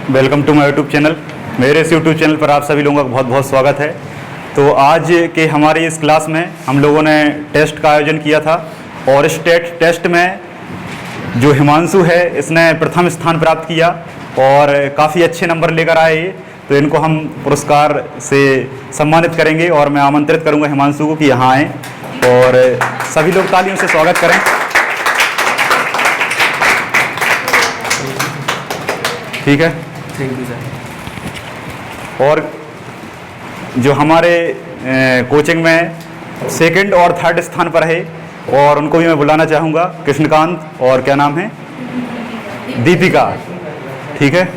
Welcome to my YouTube channel. मेरे इस YouTube channel पर आप सभी लोगों का बहुत बहुत स्वागत है। तो आज के हमारी इस क्लास में हम लोगों ने टेस्ट का आयोजन किया था और इस टेस्ट में जो हिमांशु है इसने प्रथम स्थान प्राप्त किया और काफ़ी अच्छे नंबर लेकर आए। तो इनको हम पुरस्कार से सम्मानित करेंगे और मैं आमंत्रित करूंगा हिमांशु को कि यहाँ आएँ और सभी लोग तालियों से स्वागत करें। ठीक है, थैंक यू सर। और जो हमारे कोचिंग में सेकंड और थर्ड स्थान पर है और उनको भी मैं बुलाना चाहूँगा, कृष्णकांत और क्या नाम है, दीपिका। ठीक है,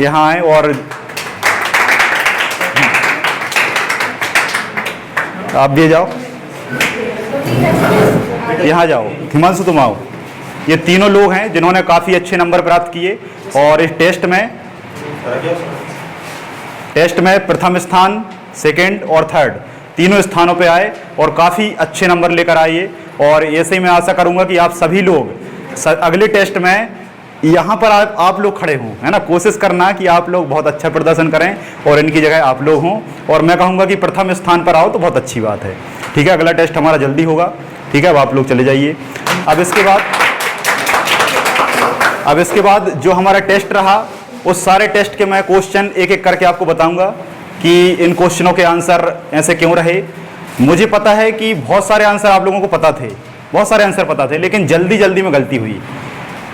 यहाँ आए और आप भी जाओ, यहाँ जाओ। हिमांशु तुम आओ। ये तीनों लोग हैं जिन्होंने काफ़ी अच्छे नंबर प्राप्त किए और इस टेस्ट में प्रथम स्थान, सेकंड और थर्ड तीनों स्थानों पे आए और काफ़ी अच्छे नंबर लेकर आए। और ऐसे ही मैं आशा करूंगा कि आप सभी लोग अगले टेस्ट में यहाँ पर आप लोग खड़े हों, है ना। कोशिश करना कि आप लोग बहुत अच्छा प्रदर्शन करें और इनकी जगह आप लोग हों और मैं कहूँगा कि प्रथम स्थान पर आओ तो बहुत अच्छी बात है। ठीक है, अगला टेस्ट हमारा जल्दी होगा। ठीक है, अब आप लोग चले जाइए। अब इसके बाद जो हमारा टेस्ट रहा उस सारे टेस्ट के मैं क्वेश्चन एक एक करके आपको बताऊंगा कि इन क्वेश्चनों के आंसर ऐसे क्यों रहे। मुझे पता है कि बहुत सारे आंसर आप लोगों को पता थे, बहुत सारे आंसर पता थे, लेकिन जल्दी जल्दी में गलती हुई,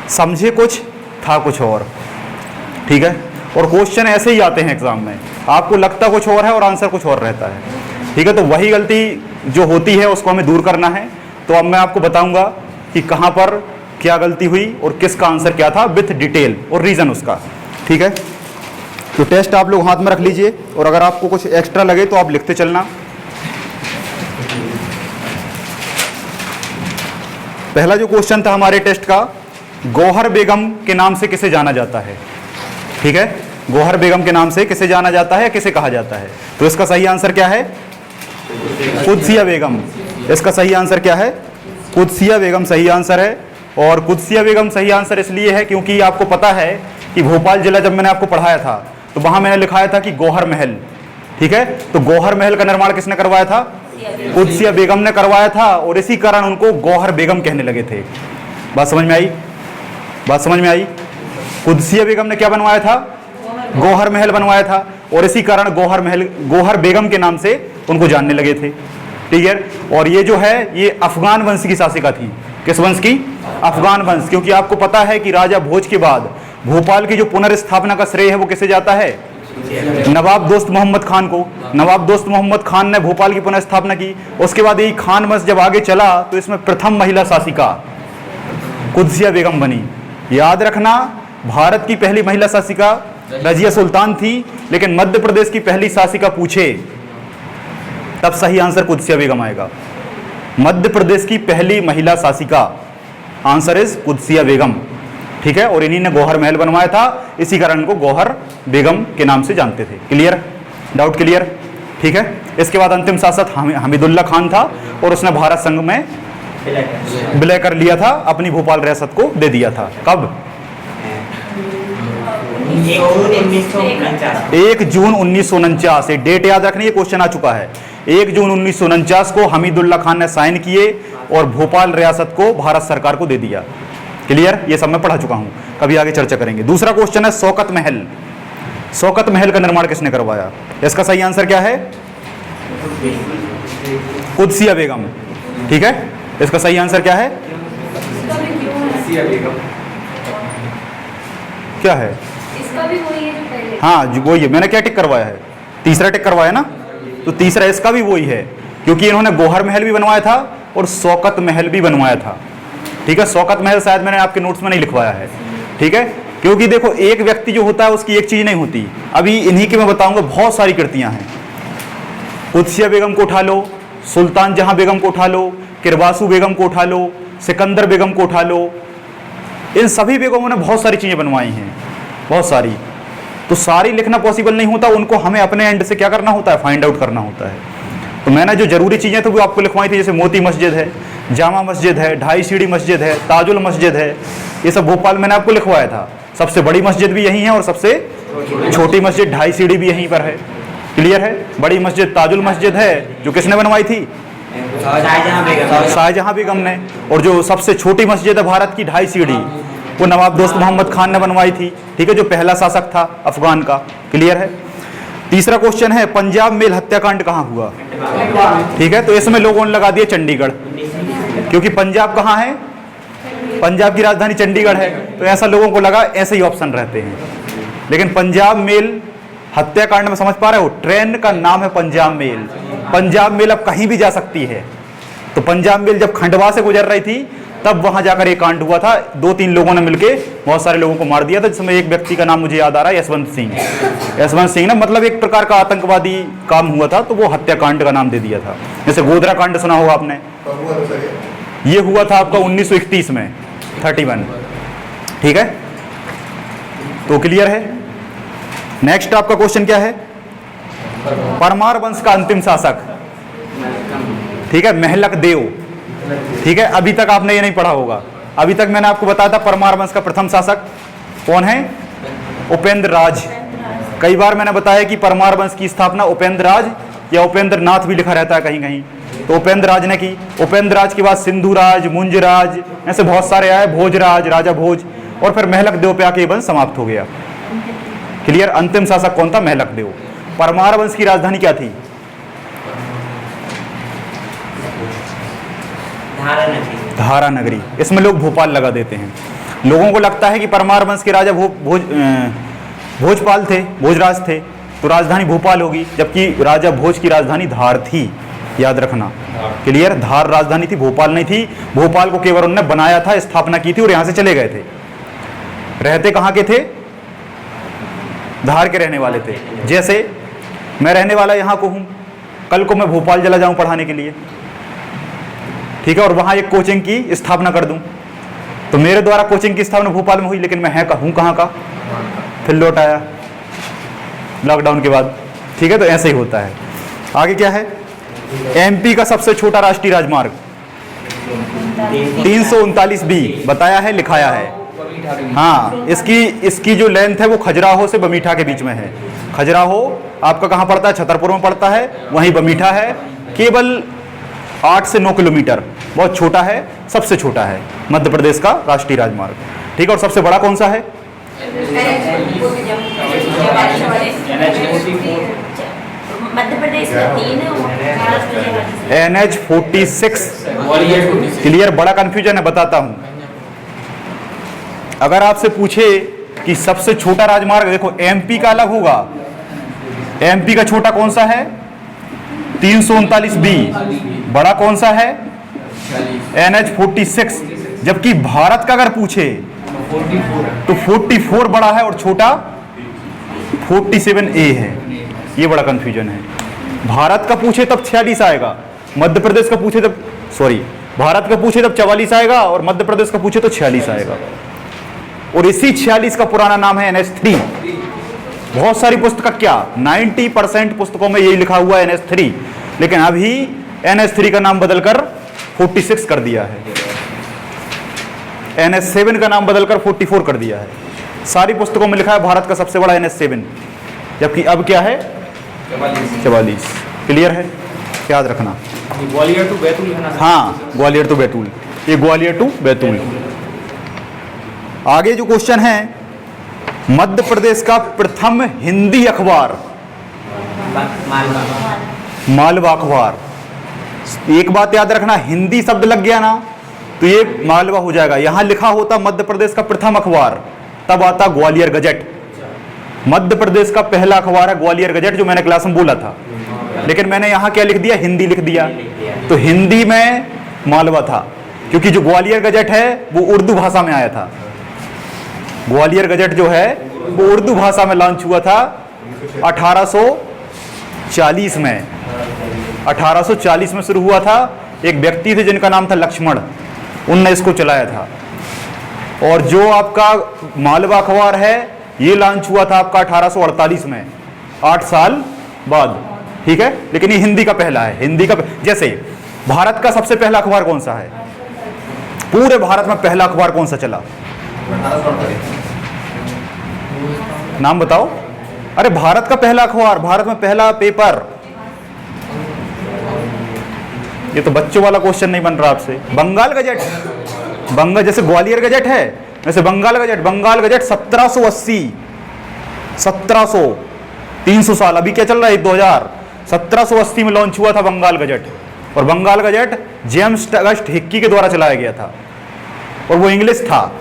समझे कुछ था कुछ और। ठीक है, और क्वेश्चन ऐसे ही आते हैं एग्जाम में, आपको लगता कुछ और है और आंसर कुछ और रहता है। ठीक है, तो वही गलती जो होती है उसको हमें दूर करना है। तो अब मैं आपको बताऊंगा कि कहाँ पर क्या गलती हुई और किसका आंसर क्या था विथ डिटेल और रीजन उसका। ठीक है, तो टेस्ट आप लोग हाथ में रख लीजिए और अगर आपको कुछ एक्स्ट्रा लगे तो आप लिखते चलना। पहला जो क्वेश्चन था हमारे टेस्ट का, गौहर बेगम के नाम से किसे जाना जाता है। ठीक है, गौहर बेगम के नाम से किसे जाना जाता है, किसे कहा जाता है। तो इसका सही आंसर क्या है, कुदसिया बेगम। इसका सही आंसर क्या है, कुदसिया बेगम सही आंसर है। और कुदसिया बेगम सही आंसर इसलिए है क्योंकि आपको पता है कि भोपाल जिला जब मैंने आपको पढ़ाया था तो वहां मैंने लिखाया था कि गौहर महल। ठीक है, तो गौहर महल का निर्माण किसने करवाया था, कुदसिया बेगम ने करवाया था और इसी कारण उनको गौहर बेगम कहने लगे थे। बात समझ में आई, बात समझ में आई। कुदसिया बेगम ने क्या बनवाया था, गौहर महल बनवाया था और इसी कारण गौहर बेगम के नाम से उनको जानने लगे थे। ठीक है, और ये जो है ये अफगान वंश की शासिका थी। किस वंश की, अफगान वंश। क्योंकि आपको पता है कि राजा भोज के बाद भोपाल की जो पुनर्स्थापना का श्रेय है वो किसे जाता है, नवाब दोस्त मोहम्मद खान को। नवाब दोस्त मोहम्मद खान ने भोपाल की पुनर्स्थापना की। उसके बाद यही खान वंश जब आगे चला तो इसमें प्रथम महिला शासिका कुदसिया बेगम बनी। याद रखना, भारत की पहली महिला शासिका रजिया सुल्तान थी, लेकिन मध्य प्रदेश की पहली शासिका पूछे तब सही आंसर कुदसिया बेगम आएगा। मध्य प्रदेश की पहली महिला शासिका, आंसर इज कुदसिया बेगम। ठीक है, और इन्हीं ने गौहर महल बनवाया था, इसी कारण इनको गौहर बेगम के नाम से जानते थे। Clear, doubt clear. ठीक है, इसके बाद अंतिम शासक हमीदुल्ला खान था और उसने भारत संघ में विलय कर लिया था, अपनी भोपाल रियासत को दे दिया था। कब, 1 जून 1949। डेट याद रखनी है, क्वेश्चन आ चुका है। 1 जून 1949 को हमीदुल्ला खान ने साइन किए और भोपाल रियासत को भारत सरकार को दे दिया। क्लियर, ये सब मैं पढ़ा चुका हूं, कभी आगे चर्चा करेंगे। दूसरा क्वेश्चन है शौकत महल। शौकत महल का निर्माण किसने करवाया। इसका सही आंसर क्या है, कुदसिया बेगम। ठीक है, इसका सही आंसर क्या है, क्या है, इसका भी वही है जो पहले। हाँ जो वही है, मैंने क्या टिक करवाया है, तीसरा टिक करवाया ना, तो तीसरा इसका भी वही है क्योंकि इन्होंने गौहर महल भी बनवाया था और शौकत महल भी बनवाया था। ठीक है, शौकत महल शायद मैंने आपके नोट्स में नहीं लिखवाया है। ठीक है, क्योंकि देखो एक व्यक्ति जो होता है उसकी एक चीज नहीं होती। अभी इन्हीं की मैं बताऊंगा, बहुत सारी कृतियां हैं। कुदसिया बेगम को उठा लो, सुल्तान जहां बेगम को उठा लो, किरवासू बेगम को उठा लो, सिकंदर बेगम को उठा लो, इन सभी बेगमों ने बहुत सारी चीजें बनवाई हैं, बहुत सारी। तो सारी लिखना पॉसिबल नहीं होता, उनको हमें अपने एंड से क्या करना होता है, फाइंड आउट करना होता है। तो मैंने जो जरूरी चीज़ें थी वो आपको लिखवाई थी, जैसे मोती मस्जिद है, जामा मस्जिद है, ढाई सीढ़ी मस्जिद है, ताजुल मस्जिद है, ये सब भोपाल मैंने आपको लिखवाया था। सबसे बड़ी मस्जिद भी यही है और सबसे छोटी मस्जिद 2.5 सीढ़ी भी यहीं पर है। क्लियर है? बड़ी मस्जिद ताजुल मस्जिद है जो किसने बनवाई थी? शाहजहां बेगम ने। और जो सबसे छोटी मस्जिद है भारत की 2.5 सीढ़ी, वो नवाब दोस्त मोहम्मद खान ने बनवाई थी। ठीक है, जो पहला शासक था अफगान का। क्लियर है? तीसरा क्वेश्चन है पंजाब मेल हत्याकांड कहाँ हुआ? ठीक है, तो इसमें लोगों ने लगा दिया चंडीगढ़, क्योंकि पंजाब कहाँ है? पंजाब की राजधानी चंडीगढ़ है, तो ऐसा लोगों को लगा, ऐसे ही ऑप्शन रहते हैं। लेकिन पंजाब मेल हत्याकांड में समझ पा रहे हो, ट्रेन का नाम है पंजाब मेल। पंजाब मेल अब कहीं भी जा सकती है, तो पंजाब मेल जब खंडवा से गुजर रही थी तब वहां जाकर एक कांड हुआ था। 2-3 लोगों ने मिलकर बहुत सारे लोगों को मार दिया था, जिसमें एक व्यक्ति का नाम मुझे याद आ रहा है, यशवंत सिंह। यशवंत सिंह ना, मतलब एक प्रकार का आतंकवादी काम हुआ था, तो वो हत्याकांड का नाम दे दिया था। जैसे गोधरा कांड सुना होगा आपने, ये हुआ था आपका 1931 में 31। ठीक है, तो क्लियर है? नेक्स्ट आपका क्वेश्चन क्या है? परमार वंश का अंतिम शासक। ठीक है, महलक देव। ठीक है, अभी तक आपने ये नहीं पढ़ा होगा। अभी तक मैंने आपको बताया था परमार वंश का प्रथम शासक कौन है? उपेंद्र राज। कई बार मैंने बताया कि परमार वंश की स्थापना उपेंद्र राज या उपेंद्र नाथ भी लिखा रहता है कहीं कहीं, तो उपेंद्र राज ने की। उपेंद्र राज के बाद सिंधु राज, मुंज राज, ऐसे बहुत सारे आए, भोजराज, राजा भोज, और फिर महलक देव पे आके वंश समाप्त हो गया। क्लियर? अंतिम शासक कौन था? महलक देव। परमार वंश की राजधानी क्या थी? धारा नगरी। इसमें लोग भोपाल लगा देते हैं। लोगों को लगता है कि परमार वंश के राजा भोजपाल थे, भोजराज थे, तो राजधानी भोपाल होगी, जबकि राजा भोज की राजधानी धार थी। याद रखना। क्लियर? धार राजधानी थी, भोपाल नहीं थी। भोपाल को केवल उन्होंने बनाया था, स्थापना की थी, और यहां से चले गए थे। रहते कहां के थे? धार के रहने वाले थे। जैसे मैं रहने वाला यहां को हूं, कल को मैं भोपाल चला जाऊं पढ़ाने के लिए, ठीक है, और वहां एक कोचिंग की स्थापना कर दूं, तो मेरे द्वारा कोचिंग की स्थापना भोपाल में हुई, लेकिन मैं हूं कहां का? फिर लौट आया लॉकडाउन के बाद। ठीक है, तो ऐसे ही होता है। आगे क्या है? एमपी का सबसे छोटा राष्ट्रीय राजमार्ग 339 बी बताया है, लिखाया है। हाँ, इसकी जो लेंथ है वो खजुराहो से बमीठा के बीच में है। खजुराहो आपका कहाँ पड़ता है? छतरपुर में पड़ता है, वहीं बमीठा है। केवल 8 से 9 किलोमीटर, बहुत छोटा है, सबसे छोटा है मध्य प्रदेश का राष्ट्रीय राजमार्ग। ठीक है, और सबसे बड़ा कौन सा है? मध्य प्रदेश में 3 है, NH 46। क्लियर? बड़ा कंफ्यूजन है, बताता हूं। अगर आपसे पूछे कि सबसे छोटा राजमार्ग, देखो एमपी का अलग होगा। एमपी का छोटा कौन सा है? 339 बी। बड़ा कौन सा है? NH 46। जबकि भारत का अगर पूछे तो 44 बड़ा है और छोटा 47A है। ये बड़ा कंफ्यूजन है। भारत का पूछे तब 46 आएगा, मध्य प्रदेश का पूछे तब, सॉरी, भारत का पूछे तब 44 आएगा, और मध्य प्रदेश का पूछे तो 46 आएगा। और इसी 46 का पुराना नाम है NH3। बहुत सारी पुस्तक, क्या 90% पुस्तकों में यही लिखा हुआ है NH3, लेकिन अभी NH3 का नाम बदलकर 46 कर दिया है। NH7 का नाम बदलकर 44 कर दिया है। सारी पुस्तकों में लिखा है भारत का सबसे बड़ा NH7, जबकि अब क्या है? 44। क्लियर है? याद रखना। ग्वालियर टू बैतूल है ना? हाँ, ग्वालियर टू बैतूल, ये ग्वालियर टू बैतूल। आगे जो क्वेश्चन है, मध्य प्रदेश का प्रथम हिंदी अखबार? मालवा अखबार। एक बात याद रखना, हिंदी शब्द लग गया ना तो ये मालवा हो जाएगा। यहां लिखा होता मध्य प्रदेश का प्रथम अखबार, तब आता ग्वालियर गजट। मध्य प्रदेश का पहला अखबार है ग्वालियर गजट, जो मैंने क्लास में बोला था, लेकिन मैंने यहां क्या लिख दिया? हिंदी लिख दिया। तो हिंदी में मालवा था, क्योंकि जो ग्वालियर गजट है वो उर्दू भाषा में आया था। ग्वालियर गजट जो है वो उर्दू भाषा में लॉन्च हुआ था 1840 में। 1840 में शुरू हुआ था। एक व्यक्ति थे जिनका नाम था लक्ष्मण, उनने इसको चलाया था। और जो आपका मालवा अखबार है ये लॉन्च हुआ था आपका 1848 में, 8 साल बाद। ठीक है, लेकिन ये हिंदी का पहला है। हिंदी का जैसे भारत का सबसे पहला अखबार कौन सा है? पूरे भारत में पहला अखबार कौन सा चला? नाम बताओ। अरे भारत का पहला अखबार, भारत में पहला पेपर। ये तो बच्चों वाला क्वेश्चन नहीं बन रहा आपसे। बंगाल गजट, बंगाल जैसे ग्वालियर गजट है वैसे बंगाल गजट। बंगाल गजट 1780, 1700, 300 साल। अभी क्या चल रहा है 2000, 1780 में लॉन्च हुआ था बंगाल गजट। और Bengal Gazette James August Hicky के द्वारा चलाया गया था और वो इंग्लिश था।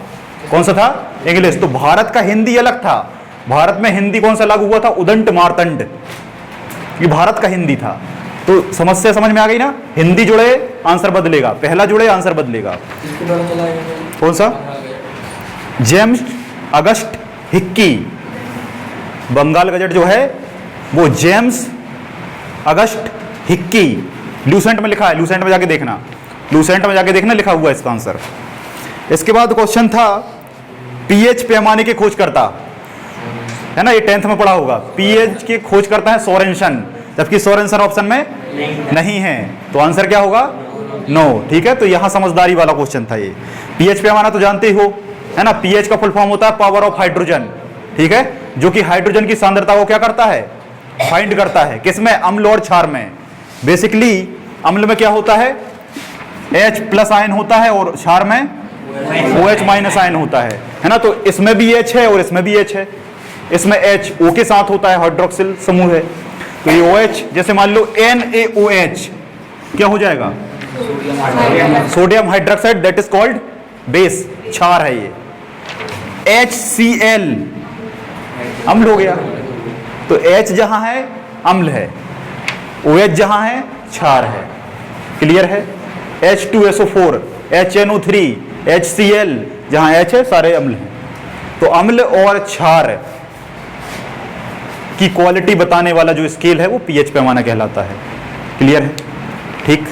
कौन सा था? इंग्लिश। तो भारत का हिंदी अलग था। भारत में हिंदी कौन सा लागू हुआ था? उदंड मार्तंड। ये भारत का हिंदी था। तो समस्या समझ में आ गई ना? हिंदी जुड़े आंसर बदलेगा, पहला जुड़े आंसर बदलेगा। कौन सा? James August Hicky. Bengal Gazette जो है वो जेम्स अगस्ट हिक्की, लूसेंट में लिखा है, लूसेंट में जाके देखना, लूसेंट में जाके देखना, लिखा हुआ है इसका आंसर। इसके बाद क्वेश्चन था पीएच पैमाने के खोजकर्ता, है ना, ये 10th में पढ़ा होगा। पीएच के खोजकर्ता है सोरेनसन, जबकि सोरेनसन ऑप्शन में नहीं है, तो आंसर क्या होगा? नो। ठीक है, तो यहां समझदारी वाला क्वेश्चन था ये। पीएच पैमाना तो जानते ही हो, है ना। पीएच का फुल फॉर्म होता है पावर ऑफ हाइड्रोजन, ठीक है, जो कि हाइड्रोजन की सांद्रता को क्या करता है? फाइंड करता है। किसमें? अम्ल और क्षार में। बेसिकली अम्ल में क्या होता है? H प्लस आयन होता है और क्षार में OH माइनस आयन होता है ना। तो इसमें भी H है और इसमें भी H है। इसमें H O के साथ होता है, हाइड्रोक्सिल समूह है। तो ये OH, जैसे मान लो NaOH क्या हो जाएगा? Sodium hydroxide, that is called base, क्षार है ये। HCl अम्ल हो गया। तो H जहां है अम्ल है, OH जहां है क्षार है। क्लियर है? H2SO4, HNO3, HCl, जहां H है सारे अम्ल हैं। तो अम्ल और क्षार की क्वालिटी बताने वाला जो स्केल है वो पीएच पैमाना कहलाता है। क्लियर है? ठीक।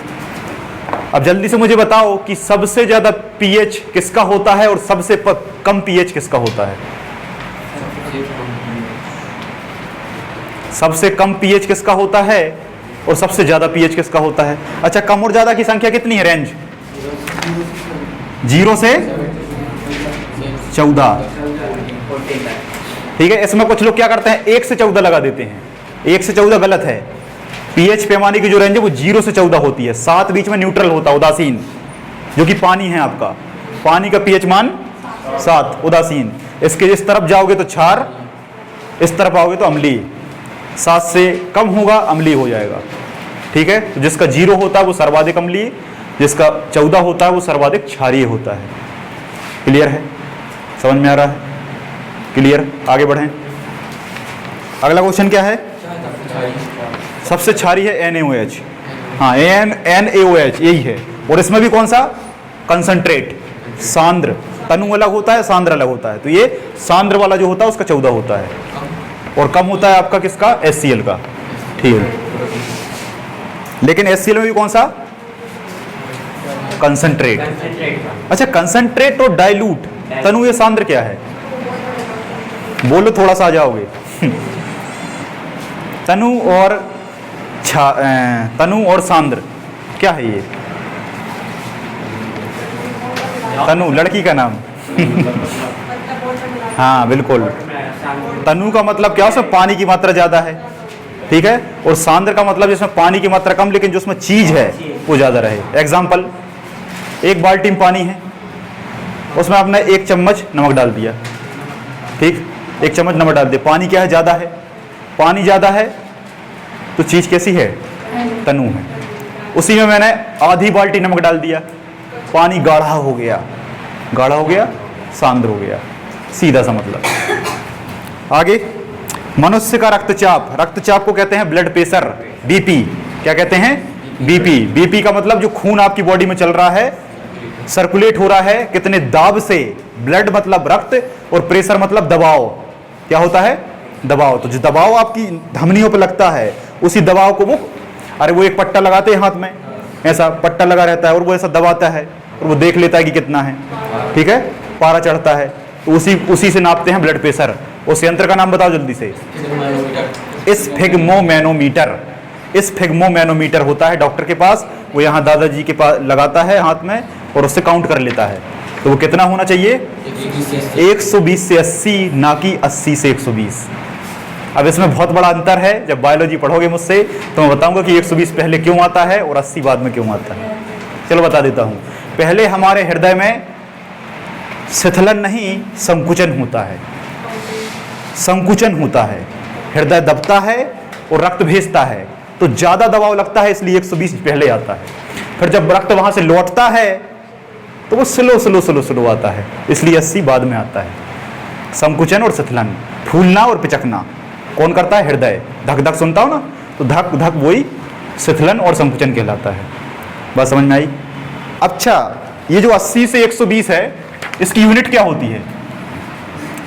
अब जल्दी से मुझे बताओ कि सबसे ज्यादा पीएच किसका होता है और सबसे कम पीएच किसका होता है? सबसे कम पीएच किसका होता है और सबसे ज्यादा पीएच किसका होता है? अच्छा, कम और ज्यादा की संख्या कितनी है? रेंज 0 से 14। ठीक है, इसमें कुछ लोग क्या करते हैं 1 से 14 लगा देते हैं। 1 से 14 गलत है। पीएच पैमाने की जो रेंज है वो 0 से 14 होती है। 7 बीच में न्यूट्रल होता है, उदासीन, जो कि पानी है आपका। पानी का पीएच मान 7, उदासीन। इसके इस तरफ जाओगे तो क्षार, इस तरफ आओगे तो अम्लीय। 7 से कम होगा अम्लीय हो जाएगा। ठीक है, तो जिसका 0 होता है वो सर्वाधिक अम्लीय, जिसका 14 होता है वो सर्वाधिक क्षारीय होता है। क्लियर है? समझ में आ रहा है? क्लियर? आगे बढ़ें। अगला क्वेश्चन क्या है? सबसे क्षारीय है NaOH। हाँ, NaOH यही है। और इसमें भी कौन सा? कंसंट्रेट, सांद्र। तनु अलग होता है, सांद्र अलग होता है। तो ये सांद्र वाला जो होता है उसका 14 होता है और कम होता है आपका किसका? HCl का। ठीक है, लेकिन HCl में भी कौन सा? कंसंट्रेट। अच्छा, कंसंट्रेट और डाइल्यूट, तनु ये सांद्र क्या है? बोलो, थोड़ा सा आ जाओगे। तनु और सांद्र क्या है ये? तनु लड़की का नाम। हाँ बिल्कुल। तनु का मतलब क्या? उसमें पानी की मात्रा ज्यादा है। ठीक है, और सांद्र का मतलब जिसमें पानी की मात्रा कम लेकिन जो उसमें चीज है वो ज्यादा रहे। एग्जाम्पल, एक बाल्टी में पानी है, उसमें आपने 1 चम्मच नमक डाल दिया। ठीक, 1 चम्मच नमक डाल दिया। पानी क्या है? ज्यादा है। पानी ज्यादा है तो चीज कैसी है? तनु है। उसी में मैंने आधी बाल्टी नमक डाल दिया, पानी गाढ़ा हो गया। गाढ़ा हो गया, सांद्र हो गया। सीधा सा मतलब। आगे, मनुष्य का रक्तचाप, रक्तचाप को कहते हैं ब्लड प्रेशर, बीपी। क्या कहते हैं? बीपी। बीपी का मतलब जो खून आपकी बॉडी में चल रहा है, सर्कुलेट हो रहा है, कितने दाब से। ब्लड मतलब रक्त और प्रेशर मतलब दबाव। क्या होता है? दबाव। तो जो दबाव आपकी धमनियों पर लगता है उसी दबाव को वो, अरे वो एक पट्टा लगाते हैं हाथ में, ऐसा पट्टा लगा रहता है और वो ऐसा दबाता है और वो देख लेता है कि कितना है। ठीक है, पारा चढ़ता है तो उसी से नापते हैं ब्लड प्रेशर। उस यंत्र का नाम बताओ जल्दी से। स्फिग्मोमैनोमीटर। स्फिग्मोमैनोमीटर होता है डॉक्टर के पास, वो यहाँ दादाजी के पास लगाता है हाथ में और उससे काउंट कर लेता है। तो वो कितना होना चाहिए? 120 से 80, ना कि 80 से 120। अब इसमें बहुत बड़ा अंतर है। जब बायोलॉजी पढ़ोगे मुझसे तो मैं बताऊंगा कि 120 पहले क्यों आता है और 80 बाद में क्यों आता है। चलो बता देता हूं। पहले हमारे हृदय में शिथिलन नहीं, संकुचन होता है। संकुचन होता है, हृदय दबता है और रक्त भेजता है, तो ज्यादा दबाव लगता है, इसलिए 120 पहले आता है। फिर जब रक्त वहां से लौटता है तो वो स्लो स्लो स्लो स्लो आता है, इसलिए 80 बाद में आता है। संकुचन और शिथिलन, फूलना और पिचकना कौन करता है? हृदय। धक धक सुनता हो ना, तो धक धक वही शिथिलन और संकुचन कहलाता है। बात समझ में आई? अच्छा, ये जो 80 से 120 है, इसकी यूनिट क्या होती है?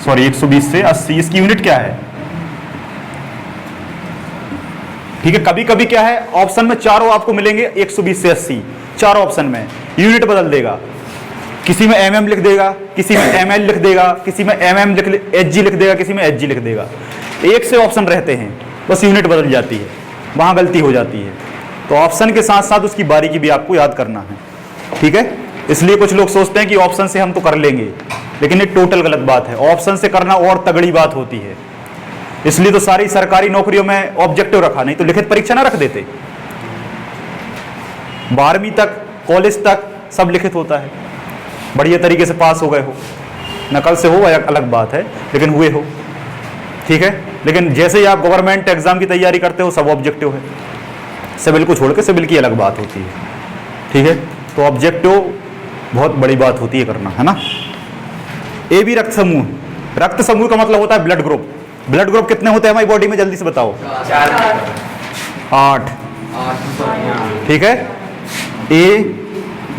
सॉरी, 120 से 80, इसकी यूनिट क्या है? ठीक है, कभी कभी क्या है, ऑप्शन में चारों आपको मिलेंगे 120 से 80, चारों ऑप्शन में यूनिट बदल देगा। किसी में mm लिख देगा, किसी में ml लिख देगा, किसी में mm hg लिख देगा, किसी में hg लिख देगा। एक से ऑप्शन रहते हैं, बस यूनिट बदल जाती है, वहां गलती हो जाती है। तो ऑप्शन के साथ साथ उसकी बारीकी भी आपको याद करना है। ठीक है, इसलिए कुछ लोग सोचते हैं कि ऑप्शन से हम तो कर लेंगे, लेकिन ये टोटल गलत बात है। ऑप्शन से करना और तगड़ी बात होती है। इसलिए तो सारी सरकारी नौकरियों में ऑब्जेक्टिव रखा, नहीं तो लिखित परीक्षा ना रख देते। 12वीं तक, कॉलेज तक सब लिखित होता है। बढ़िया तरीके से पास हो गए हो, नकल से हो वह अलग बात है, लेकिन हुए हो। ठीक है, लेकिन जैसे ही आप गवर्नमेंट एग्जाम की तैयारी करते हो, सब ऑब्जेक्टिव है। सिविल को छोड़ के सिविल की अलग बात होती है। ठीक है, तो ऑब्जेक्टिव बहुत बड़ी बात होती है करना, है ना। ए बी रक्त समूह, रक्त समूह का मतलब होता है ब्लड ग्रुप। ब्लड ग्रुप कितने होते हैं हमारी बॉडी में? जल्दी से बताओ। 8। ठीक है, A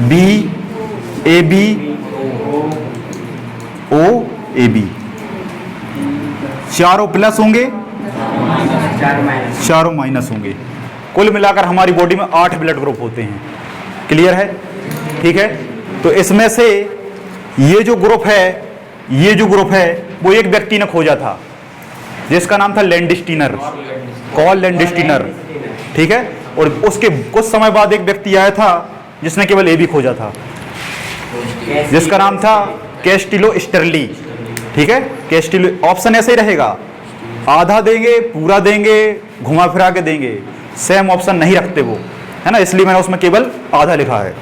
B, A B, O, A B, चारों प्लस होंगे, चारों माइनस होंगे। कुल मिलाकर हमारी बॉडी में 8 ब्लड ग्रुप होते हैं। क्लियर है? ठीक है, तो इसमें से ये जो ग्रुप है वो एक व्यक्ति ने खोजा था, जिसका नाम था लैंडस्टीनर, कॉल लैंडस्टीनर। ठीक है, और उसके कुछ समय बाद एक व्यक्ति आया था जिसने केवल ए बी खोजा था, जिसका नाम था कैस्टिलो स्टर्ली। ठीक है, कैस्टिलो। ऑप्शन ऐसे ही रहेगा, आधा देंगे, पूरा देंगे, घुमा फिरा के देंगे, सेम ऑप्शन नहीं रखते वो, है ना। इसलिए मैंने उसमें केवल आधा लिखा है।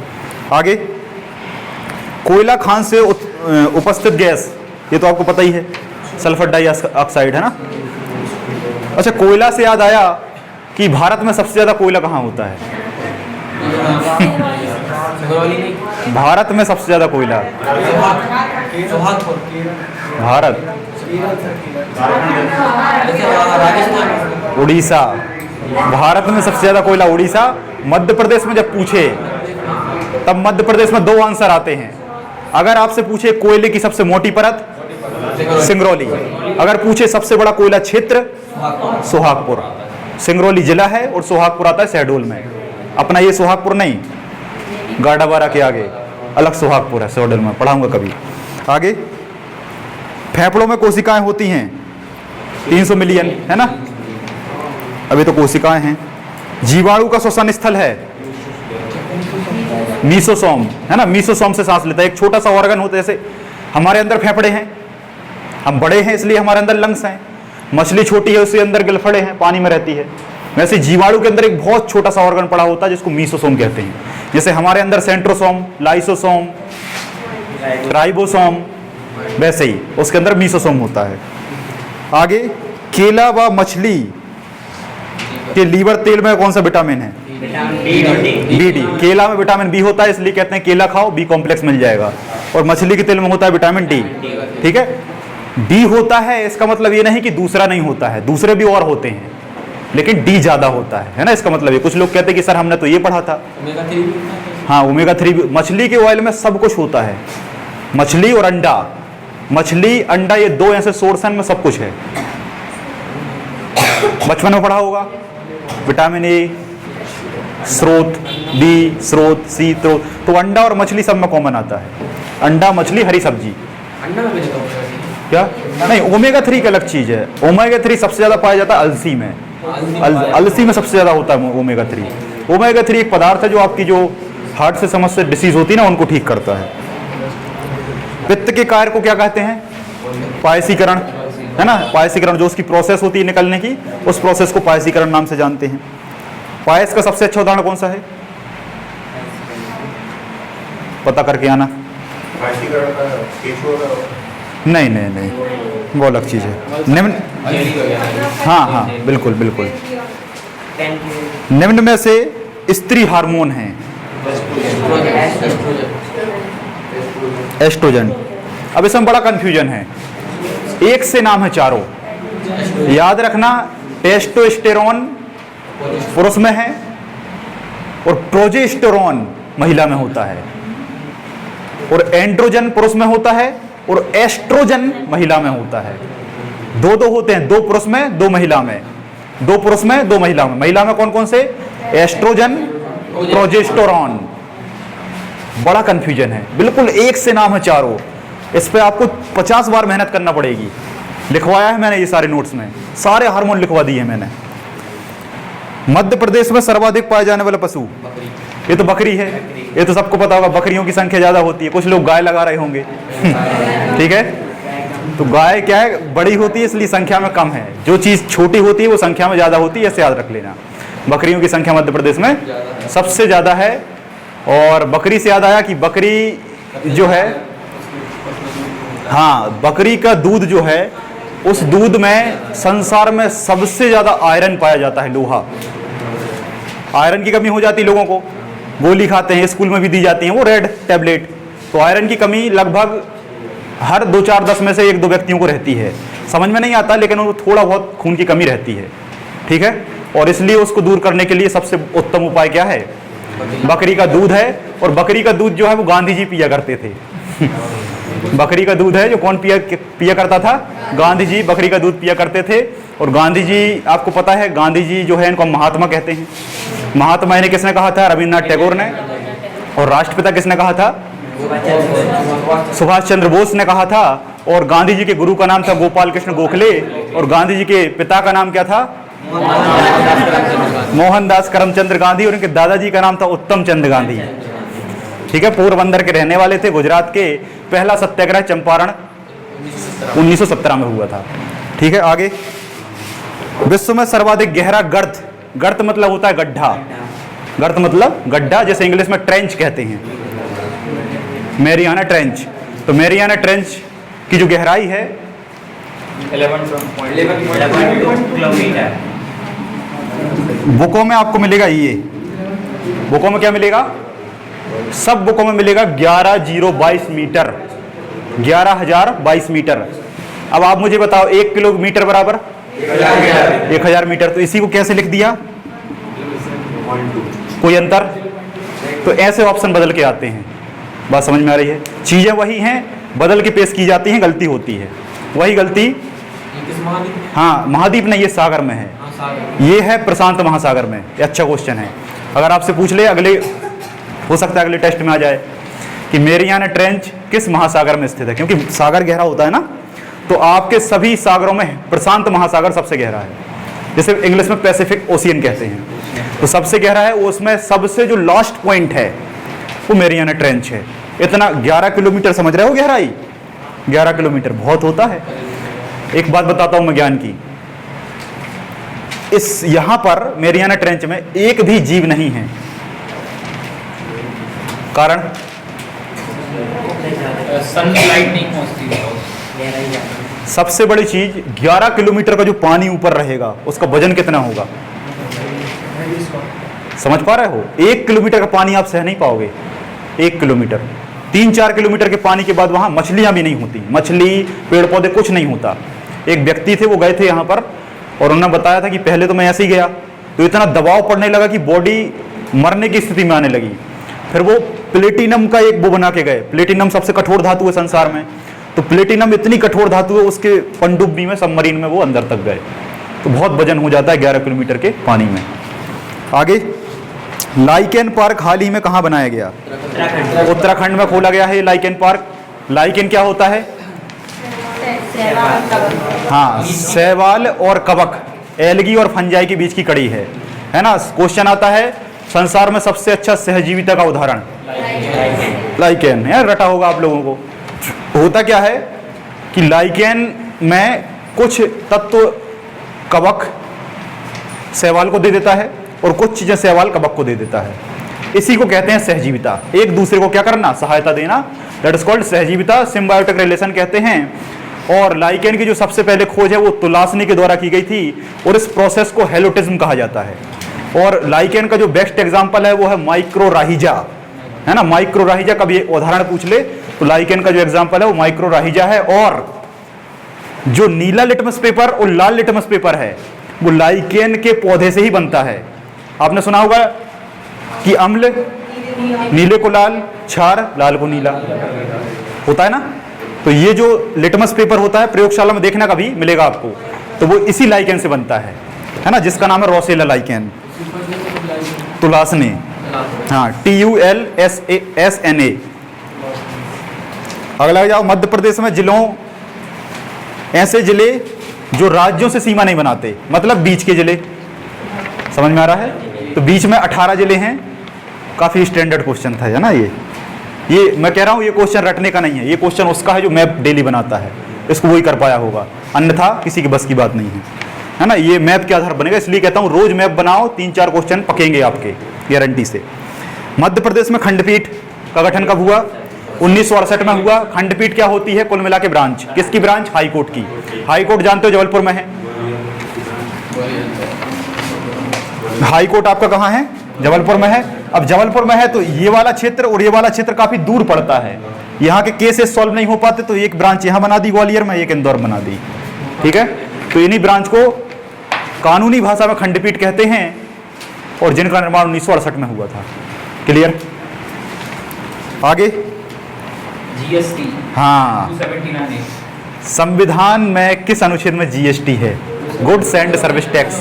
आगे, कोयला खान से उपस्थित गैस, ये तो आपको पता ही है, सल्फर डाइऑक्साइड, है ना। अच्छा, कोयला से याद आया कि भारत में सबसे ज्यादा कोयला कहाँ होता है? भारत में सबसे ज्यादा कोयला भारत, उड़ीसा। भारत में सबसे ज्यादा कोयला उड़ीसा। मध्य प्रदेश में जब पूछे तब मध्य प्रदेश में 2 आंसर आते हैं। अगर आपसे पूछे कोयले की सबसे मोटी परत, सिंगरौली। अगर पूछे सबसे बड़ा कोयला क्षेत्र, सोहागपुर। सिंगरौली जिला है और सोहागपुर आता है शहडोल में। अपना ये सोहागपुर नहीं, गाडावारा के आगे अलग सोहागपुर है, शहडोल में, पढ़ाऊंगा कभी। आगे, फेफड़ों में कोशिकाएं होती हैं 300 मिलियन, है ना। अभी तो कोशिकाएं हैं। जीवाणु का श्वसन स्थल है मीसोसोम, है ना। मीसोसोम से सांस लेता है। एक छोटा सा ऑर्गन होता है, जैसे हमारे अंदर फेफड़े हैं, हम बड़े हैं इसलिए हमारे अंदर लंग्स हैं। मछली छोटी है, उसके अंदर गिलफड़े हैं, पानी में रहती है। वैसे जीवाणु के अंदर एक बहुत छोटा सा ऑर्गन पड़ा होता है जिसको मीसोसोम कहते हैं। जैसे हमारे अंदर सेंट्रोसोम, लाइसोसोम, राइबोसोम, वैसे ही उसके अंदर मीसोसोम होता है। आगे, केला व मछली के लीवर तेल में कौन सा विटामिन है? B D. केला में विटामिन बी होता है, इसलिए कहते हैं केला खाओ, बी कॉम्प्लेक्स मिल जाएगा। और मछली के तेल में होता है विटामिन डी। ठीक है, डी होता है, इसका मतलब ये नहीं कि दूसरा नहीं होता है, दूसरे भी और होते हैं, लेकिन डी ज्यादा होता है ना। इसका मतलब ये, कुछ लोग कहते हैं कि सर हमने तो ये पढ़ा था। हाँ, ओमेगा 3 मछली के ऑयल में सब कुछ होता है। मछली और अंडा, मछली अंडा, ये 2 ऐसे सोर्स हैं में सब कुछ है। बचपन में पढ़ा होगा, विटामिन ए स्रोत, बी स्रोत, सी स्रोत। तो अंडा और मछली सब में कॉमन आता है। अंडा, मछली, हरी सब्जी। क्या नहीं, ओमेगा 3 की अलग चीज है। ओमेगा 3 सबसे ज्यादा पाया जाता है अलसी में। अलसी में सबसे ज्यादा होता है ओमेगा 3। ओमेगा 3 एक पदार्थ है जो आपकी जो हार्ट से समस्या डिसीज होती है ना, उनको ठीक करता है। पित्त के कार्य को क्या कहते हैं? पायसीकरण, है ना। पायसीकरण जो उसकी प्रोसेस होती है निकलने की, उस प्रोसेस को पायसीकरण नाम से जानते हैं। पायस का सबसे अच्छा उदाहरण कौन सा है? पता करके आना। नहीं नहीं नहीं, वो अलग चीज है। निम्न, हाँ हाँ बिल्कुल बिल्कुल, निम्न में से स्त्री हार्मोन है एस्ट्रोजन। अब इसमें बड़ा कंफ्यूजन है, एक से नाम है चारों। याद रखना, टेस्टोस्टेरोन पुरुष में है और प्रोजेस्टेरोन महिला में होता है, और एंड्रोजन पुरुष में होता है और एस्ट्रोजन महिला में होता है। दो दो होते हैं, दो पुरुष में दो महिला में, दो पुरुष में दो महिला में। महिला में कौन कौन से? Oestrogen, progesterone. बड़ा कंफ्यूजन है, बिल्कुल एक से नाम है चारों। इस पे आपको 50 बार मेहनत करना पड़ेगी। लिखवाया है मैंने ये सारे नोट्स में, सारे हार्मोन लिखवा दिए हैं मैंने। मध्य प्रदेश में सर्वाधिक पाए जाने वाला पशु, ये तो बकरी है, ये तो सबको पता होगा। बकरियों की संख्या ज्यादा होती है, कुछ लोग गाय लगा रहे होंगे ठीक है, तो गाय क्या है, बड़ी होती है इसलिए संख्या में कम है। जो चीज छोटी होती है वो संख्या में ज्यादा होती है, ऐसे याद रख लेना। बकरियों की संख्या मध्य प्रदेश में सबसे ज्यादा है। और बकरी से याद आया कि बकरी जो है, हाँ, बकरी का दूध जो है, उस दूध में संसार में सबसे ज्यादा आयरन पाया जाता है, लोहा। आयरन की कमी हो जाती है लोगों को, गोली खाते हैं, स्कूल में भी दी जाती है वो रेड टैबलेट, तो आयरन की कमी लगभग हर 2-4-10 में से 1-2 व्यक्तियों को रहती है। समझ में नहीं आता, लेकिन वो थोड़ा बहुत खून की कमी रहती है, ठीक है। और इसलिए उसको दूर करने के लिए सबसे उत्तम उपाय क्या है? बकरी का दूध है। और बकरी का दूध जो है वो गांधी जी पिया करते थे बकरी का दूध है जो कौन पिया करता था? गांधी जी बकरी का दूध पिया करते थे। और गांधी जी, आपको पता है गांधी जी जो है इनको महात्मा कहते हैं। महात्मा इन्हें किसने कहा था? रविन्द्रनाथ टैगोर ने। और राष्ट्रपिता किसने कहा था? सुभाष चंद्र बोस ने कहा था। और गांधी जी के गुरु का नाम था गोपाल कृष्ण गोखले, और गांधी जी के पिता का नाम क्या था? मोहनदास करमचंद गांधी। और इनके दादाजी का नाम था उत्तम चंद गांधी, ठीक है। पोरबंदर के रहने वाले थे, गुजरात के। पहला सत्याग्रह चंपारण 1917 में हुआ था, ठीक है। आगे, विश्व में सर्वाधिक गहरा गर्त, गर्त मतलब होता है गड्ढा, गर्त मतलब गड्ढा, जैसे इंग्लिश में ट्रेंच कहते हैं, मैरियाना ट्रेंच। तो मैरियाना ट्रेंच की जो गहराई है 11.2 किलोमीटर। बुकों में आपको मिलेगा, ये बुकों में क्या मिलेगा? सब बुकों में मिलेगा 11,022 मीटर, 11,022 मीटर। अब आप मुझे बताओ 1 किलोमीटर बराबर 1,000 मीटर, तो इसी को कैसे लिख दिया? कोई अंतर? तो ऐसे ऑप्शन बदल के आते हैं। बात समझ में आ रही है? चीजें वही हैं, बदल के पेश की जाती हैं, गलती होती है। वही गलती, हाँ, महाद्वीप नहीं, ये सागर में है, ये है प्रशांत महासागर में। ये अच्छा क्वेश्चन है, अगर आपसे पूछ ले, अगले हो सकता है अगले टेस्ट में आ जाए कि मैरियाना ट्रेंच किस महासागर में स्थित है, क्योंकि सागर गहरा होता है ना। तो आपके सभी सागरों में प्रशांत महासागर सबसे गहरा है, जिसे इंग्लिश में पैसिफिक ओशियन कहते हैं। तो सबसे गहरा है, उसमें सबसे जो लास्ट पॉइंट है वो मैरियाना ट्रेंच है। इतना 11 किलोमीटर, समझ रहे हो गहराई? 11 किलोमीटर बहुत होता है। एक बात बताता हूं मैं ज्ञान की, इस यहां पर मैरियाना ट्रेंच में एक भी जीव नहीं है। कारण सनलाइट नहीं पहुंचती। सबसे बड़ी चीज, 11 किलोमीटर का जो पानी ऊपर रहेगा उसका वजन कितना होगा? समझ पा रहे हो? 1 किलोमीटर का पानी आप सह नहीं पाओगे। 1 किलोमीटर, 3-4 किलोमीटर के पानी के बाद वहां मछलियां भी नहीं होती, मछली, पेड़ पौधे, कुछ नहीं होता। एक व्यक्ति थे, वो गए थे यहाँ पर, और उन्होंने बताया था कि पहले तो मैं ऐसे ही गया, तो इतना दबाव पड़ने लगा कि बॉडी मरने की स्थिति में आने लगी। फिर वो प्लेटिनम का एक वो बना के गए। प्लेटिनम सबसे कठोर धातु है संसार में, तो प्लेटिनम इतनी कठोर धातु है, उसके पनडुब्बी में, सबमरीन में वो अंदर तक गए। तो बहुत वजन हो जाता है 11 किलोमीटर के पानी में। आगे, लाइकेन पार्क हाल ही में कहाँ बनाया गया? उत्तराखंड में खोला गया है लाइकेन पार्क। लाइकेन क्या होता है? हाँ, शैवाल और कवक, एल्गी और फंजाई के बीच की कड़ी है ना। क्वेश्चन आता है, संसार में सबसे अच्छा सहजीविता का उदाहरण लाइकेन, यार रटा होगा आप लोगों को। होता क्या है कि लाइकेन में कुछ तत्व कवक शैवाल को दे देता है और कुछ चीजें शैवाल कवक को दे देता है। इसी को कहते हैं सहजीविता, एक दूसरे को क्या करना, सहायता देना, दैट इज कॉल्ड सहजीविता, सिम्बायोटिक रिलेशन कहते हैं। और लाइकेन की जो सबसे पहले खोज है वो तुलासनी के द्वारा की गई थी और इस प्रोसेस को हेलोटिज्म कहा जाता है। और लाइकेन का जो बेस्ट एग्जांपल है वो है माइक्रोराहिजा, है ना, माइक्रोराहिजा का भी उदाहरण पूछ ले तो लाइकेन का जो एग्जांपल है वो माइक्रोराहिजा है। और जो नीला लिटमस पेपर और लाल लिटमस पेपर है वो लाइकेन के पौधे से ही बनता है। आपने सुना होगा कि अम्ल नीले को लाल, क्षार लाल को नीला, होता है ना। तो ये जो लिटमस पेपर होता है प्रयोगशाला में देखना कभी मिलेगा आपको, तो वो इसी लाइकेन से बनता है ना, जिसका नाम है रोसेला लाइकेन, तुलासनी, हाँ, TULSASNA। अगला जाओ, मध्य प्रदेश में जिलों, ऐसे जिले जो राज्यों से सीमा नहीं बनाते, मतलब बीच के जिले, समझ में आ रहा है। तो बीच में 18 जिले हैं। काफी स्टैंडर्ड क्वेश्चन था, है ना। ये मैं कह रहा हूँ ये क्वेश्चन रटने का नहीं है, ये क्वेश्चन उसका है जो मैप डेली बनाता है, इसको वही कर पाया होगा, अन्यथा किसी की बस की बात नहीं है ना। ये मैप के आधार बनेगा, इसलिए कहता हूँ रोज मैप बनाओ, 3-4 क्वेश्चन पकेंगे आपके गारंटी से। मध्य प्रदेश में खंडपीठ का गठन कब हुआ? 1968 में हुआ। खंडपीठ क्या होती है? कुल मिला के ब्रांच, किसकी ब्रांच? हाई कोर्ट की। हाई कोर्ट जानते हो जबलपुर में है। हाई कोर्ट आपका कहाँ है? जबलपुर में है। अब जबलपुर में है तो ये वाला क्षेत्र और ये वाला क्षेत्र काफी दूर पड़ता है, यहाँ के केसेस सॉल्व नहीं हो पाते, तो एक ब्रांच यहाँ बना दी ग्वालियर में, एक इंदौर बना दी, ठीक है। तो इन्हीं ब्रांच को कानूनी भाषा में खंडपीठ कहते हैं और जिनका निर्माण 1968 में हुआ था। क्लियर? आगे GST, हाँ, 279A, संविधान में किस अनुच्छेद में GST है? गुड्स एंड सर्विस टैक्स,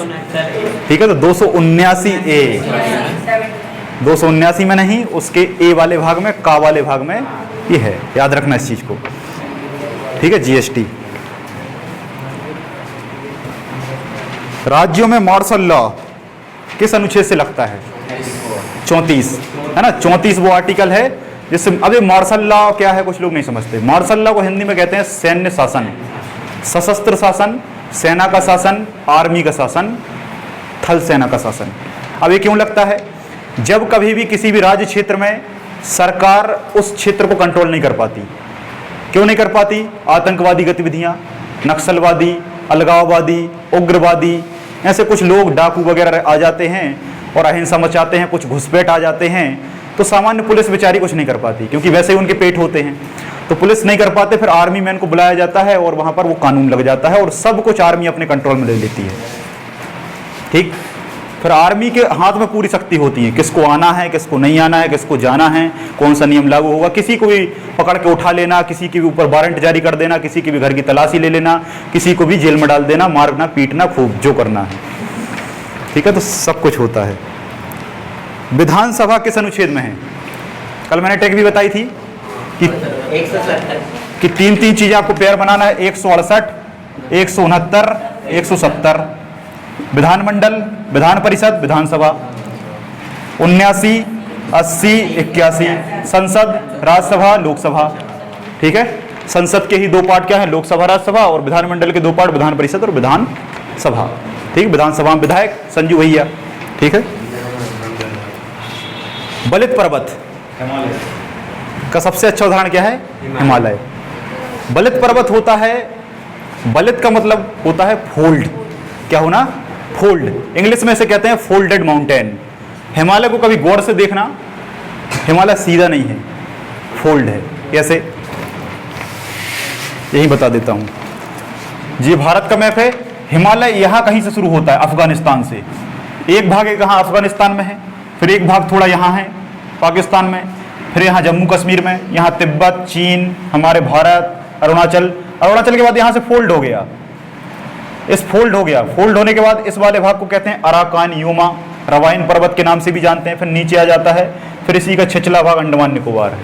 ठीक है। तो 279A, 279 में नहीं, उसके ए वाले भाग में, का वाले भाग में ये है, याद रखना इस चीज को, ठीक है। GST। राज्यों में मार्शल लॉ किस अनुच्छेद से लगता है? 34, है ना। 34 वो आर्टिकल है जिससे, अब ये मार्शल लॉ क्या है कुछ लोग नहीं समझते। मार्शल लॉ को हिंदी में कहते हैं सैन्य शासन, सशस्त्र शासन, सेना का शासन, आर्मी का शासन, थल सेना का शासन। अब ये क्यों लगता है? जब कभी भी किसी भी राज्य क्षेत्र में सरकार उस क्षेत्र को कंट्रोल नहीं कर पाती, क्यों नहीं कर पाती? आतंकवादी गतिविधियां, नक्सलवादी, अलगाववादी, उग्रवादी, ऐसे कुछ लोग डाकू वगैरह आ जाते हैं और अहिंसा मचाते हैं, कुछ घुसपैठ आ जाते हैं, तो सामान्य पुलिस बेचारी कुछ नहीं कर पाती, क्योंकि वैसे ही उनके पेट होते हैं, तो पुलिस नहीं कर पाते। फिर आर्मी मैन को बुलाया जाता है और वहां पर वो कानून लग जाता है और सब कुछ आर्मी अपने कंट्रोल में ले लेती है, ठीक। फिर आर्मी के हाथ में पूरी शक्ति होती है, किसको आना है, किसको नहीं आना है, किसको जाना है, कौन सा नियम लागू होगा, किसी को भी पकड़ के उठा लेना, किसी के भी ऊपर वारंट जारी कर देना, किसी के भी घर की तलाशी ले लेना, किसी को भी जेल में डाल देना, मारना, पीटना, खूब जो करना है, ठीक है। तो सब कुछ होता है। विधानसभा किस अनुच्छेद में है? कल मैंने टेक भी बताई थी कि 170, कि 3 चीजें आपको पेयर बनाना है, 168, 169, 170। विधानमंडल, विधान परिषद, विधानसभा। 79, 80, 81। संसद, राज्यसभा, लोकसभा, ठीक है। संसद के ही 2 पार्ट क्या है? लोकसभा, राज्यसभा, और विधानमंडल के 2 पार्ट विधान परिषद और विधानसभा, ठीक। विधानसभा में विधायक संजू भैया, ठीक है। बलित पर्वत का सबसे अच्छा उदाहरण क्या है? हिमालय। बलित पर्वत होता है, बलित का मतलब होता है फोल्ड, क्या होना? फोल्ड। इंग्लिश में इसे कहते हैं फोल्डेड माउंटेन। हिमालय को कभी गौर से देखना, हिमालय सीधा नहीं है, फोल्ड है। कैसे? यही बता देता हूं। ये भारत का मैप है, हिमालय यहां कहीं से शुरू होता है, अफगानिस्तान से। एक भाग एक कहां? अफगानिस्तान में है, फिर एक भाग थोड़ा यहाँ है पाकिस्तान में, फिर यहाँ जम्मू कश्मीर में, यहाँ तिब्बत, चीन, हमारे भारत, अरुणाचल, अरुणाचल के बाद यहाँ से फोल्ड हो गया, इस फोल्ड हो गया। फोल्ड होने के बाद इस वाले भाग को कहते हैं अराकान योमा, रवाइन पर्वत के नाम से भी जानते हैं। फिर नीचे आ जाता है, फिर इसी का छिछला भाग अंडमान निकोबार है।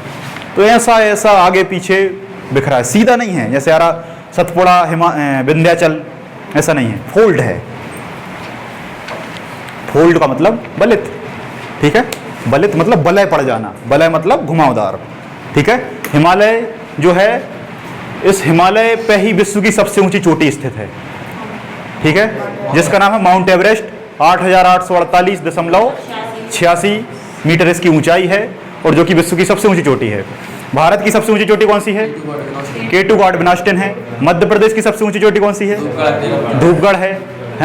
तो ऐसा ऐसा आगे पीछे बिखरा है, सीधा नहीं है जैसे आरा सतपुड़ा, विंध्याचल, ऐसा नहीं है, फोल्ड है। फोल्ड का मतलब बलित, ठीक है। बलित मतलब बलय पड़ जाना, बलय मतलब घुमावदार, ठीक है। हिमालय जो है इस हिमालय पे ही विश्व की सबसे ऊंची चोटी स्थित है, ठीक है, जिसका नाम है माउंट एवरेस्ट। 8,848.86 मीटर इसकी ऊंचाई है और जो कि विश्व की सबसे ऊंची चोटी है। भारत की सबसे ऊंची चोटी कौन सी है? K2 गॉड विनास्टन है। मध्य प्रदेश की सबसे ऊंची चोटी कौन सी है? धूपगढ़ है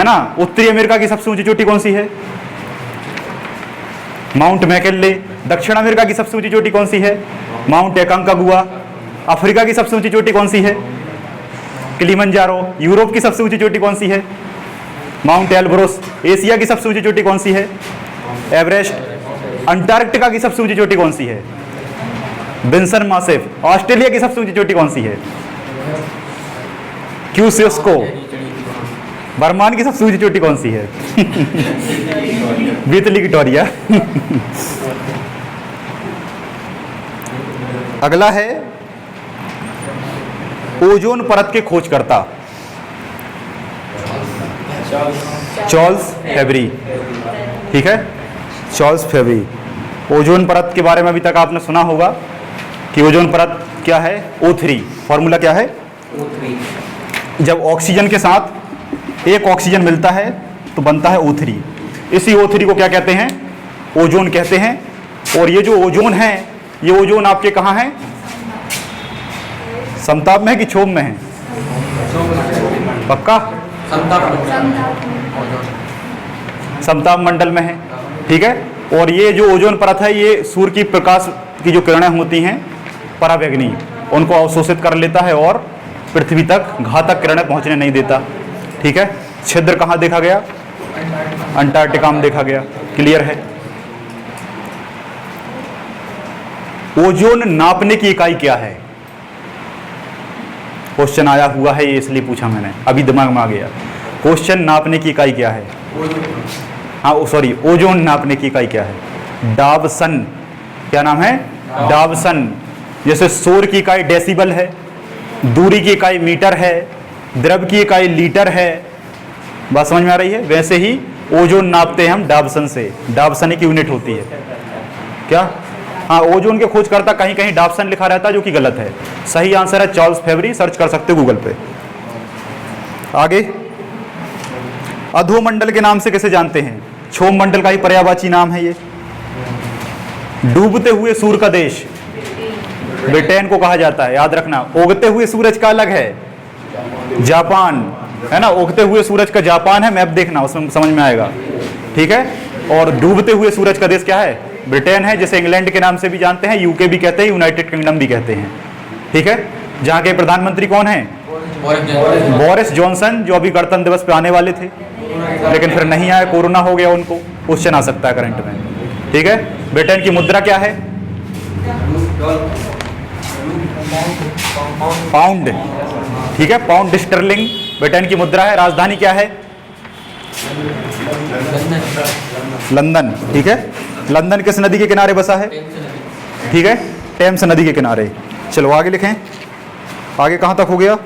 ना। उत्तरी अमेरिका की सबसे ऊंची चोटी कौन सी है? Mount Macaulay. दक्षिण अमेरिका की सबसे ऊंची चोटी कौन सी है? माउंट एकांकागुआ। अफ्रीका की सबसे ऊंची चोटी कौन सी है? किलिमंजारो। यूरोप की सबसे ऊंची चोटी कौन सी है? Mount Elbrus. एशिया की सबसे ऊंची चोटी कौन सी है? एवरेस्ट। अंटार्कटिका की सबसे ऊंची चोटी कौन सी है? विंसन मासिफ। ऑस्ट्रेलिया की सबसे ऊंची चोटी कौन सी है? क्यूसियोस्को। बर्मान की सबसे ऊंची चोटी कौन सी है? बीतली विक्टोरिया। अगला है ओजोन परत के खोजकर्ता चार्ल्स फेबरी, ठीक है, चार्ल्स फेबरी। ओजोन परत के बारे में अभी तक आपने सुना होगा कि ओजोन परत क्या है? O3। फॉर्मूला क्या है? जब ऑक्सीजन के साथ एक ऑक्सीजन मिलता है तो बनता है O3। इसी O3 को क्या कहते हैं? ओजोन कहते हैं। और ये जो ओजोन है, ये ओजोन आपके कहाँ है? समताप में है कि क्षोभ में है? पक्का? समताप मंडल में है, ठीक है। और ये जो ओजोन परत है, ये सूर्य की प्रकाश की जो किरणें होती हैं पराबैंगनी, उनको अवशोषित कर लेता है और पृथ्वी तक घातक किरणें पहुंचने नहीं देता, ठीक है। छिद्र कहाँ देखा गया? अंटार्कटिका में देखा गया। क्लियर है? ओजोन नापने की इकाई क्या है? क्वेश्चन आया हुआ है, ये इसलिए पूछा मैंने, अभी दिमाग में आ गया। क्वेश्चन नापने की इकाई क्या है? हाँ सॉरी, ओजोन नापने की इकाई क्या है? डावसन। क्या नाम है? डावसन। जैसे शोर की इकाई डेसिबल है, दूरी की इकाई मीटर है, द्रव की इकाई लीटर है। बात समझ में आ रही है? वैसे ही ओजोन नापते हैं हम डावसन से। डावसन की यूनिट होती है क्या? हाँ, ओजोन के खोजकर्ता कहीं कहीं डावसन लिखा रहता है, जो कि गलत है। सही आंसर है चार्ल्स फेबरी। सर्च कर सकते हो गूगल पे। आगे, अधोमंडल के नाम से किसे जानते हैं? क्षोभ मंडल का ही पर्यायवाची नाम है ये। डूबते हुए सूर्य का देश ब्रिटेन को कहा जाता है, याद रखना। उगते हुए सूरज का अलग है, जापान है ना। उगते हुए सूरज का जापान है, मैप देखना, उसमें समझ में आएगा, ठीक है। और डूबते हुए सूरज का देश क्या है? ब्रिटेन है, जिसे इंग्लैंड के नाम से भी जानते हैं, यूके भी कहते हैं, यूनाइटेड किंगडम भी कहते हैं, ठीक है। जहाँ के प्रधानमंत्री कौन है? बोरिस जॉनसन, जो अभी गणतंत्र दिवस पे आने वाले थे लेकिन फिर नहीं आए, कोरोना हो गया उनको। क्वेश्चन आ सकता है करंट में, ठीक है। ब्रिटेन की मुद्रा क्या है? पाउंड, ठीक है, पाउंड स्टर्लिंग ब्रिटेन की मुद्रा है। राजधानी क्या है? लंदन, ठीक है। लंदन किस नदी के किनारे बसा है? ठीक है, टेम्स नदी के किनारे। चलो आगे लिखें। आगे कहां तक हो गया?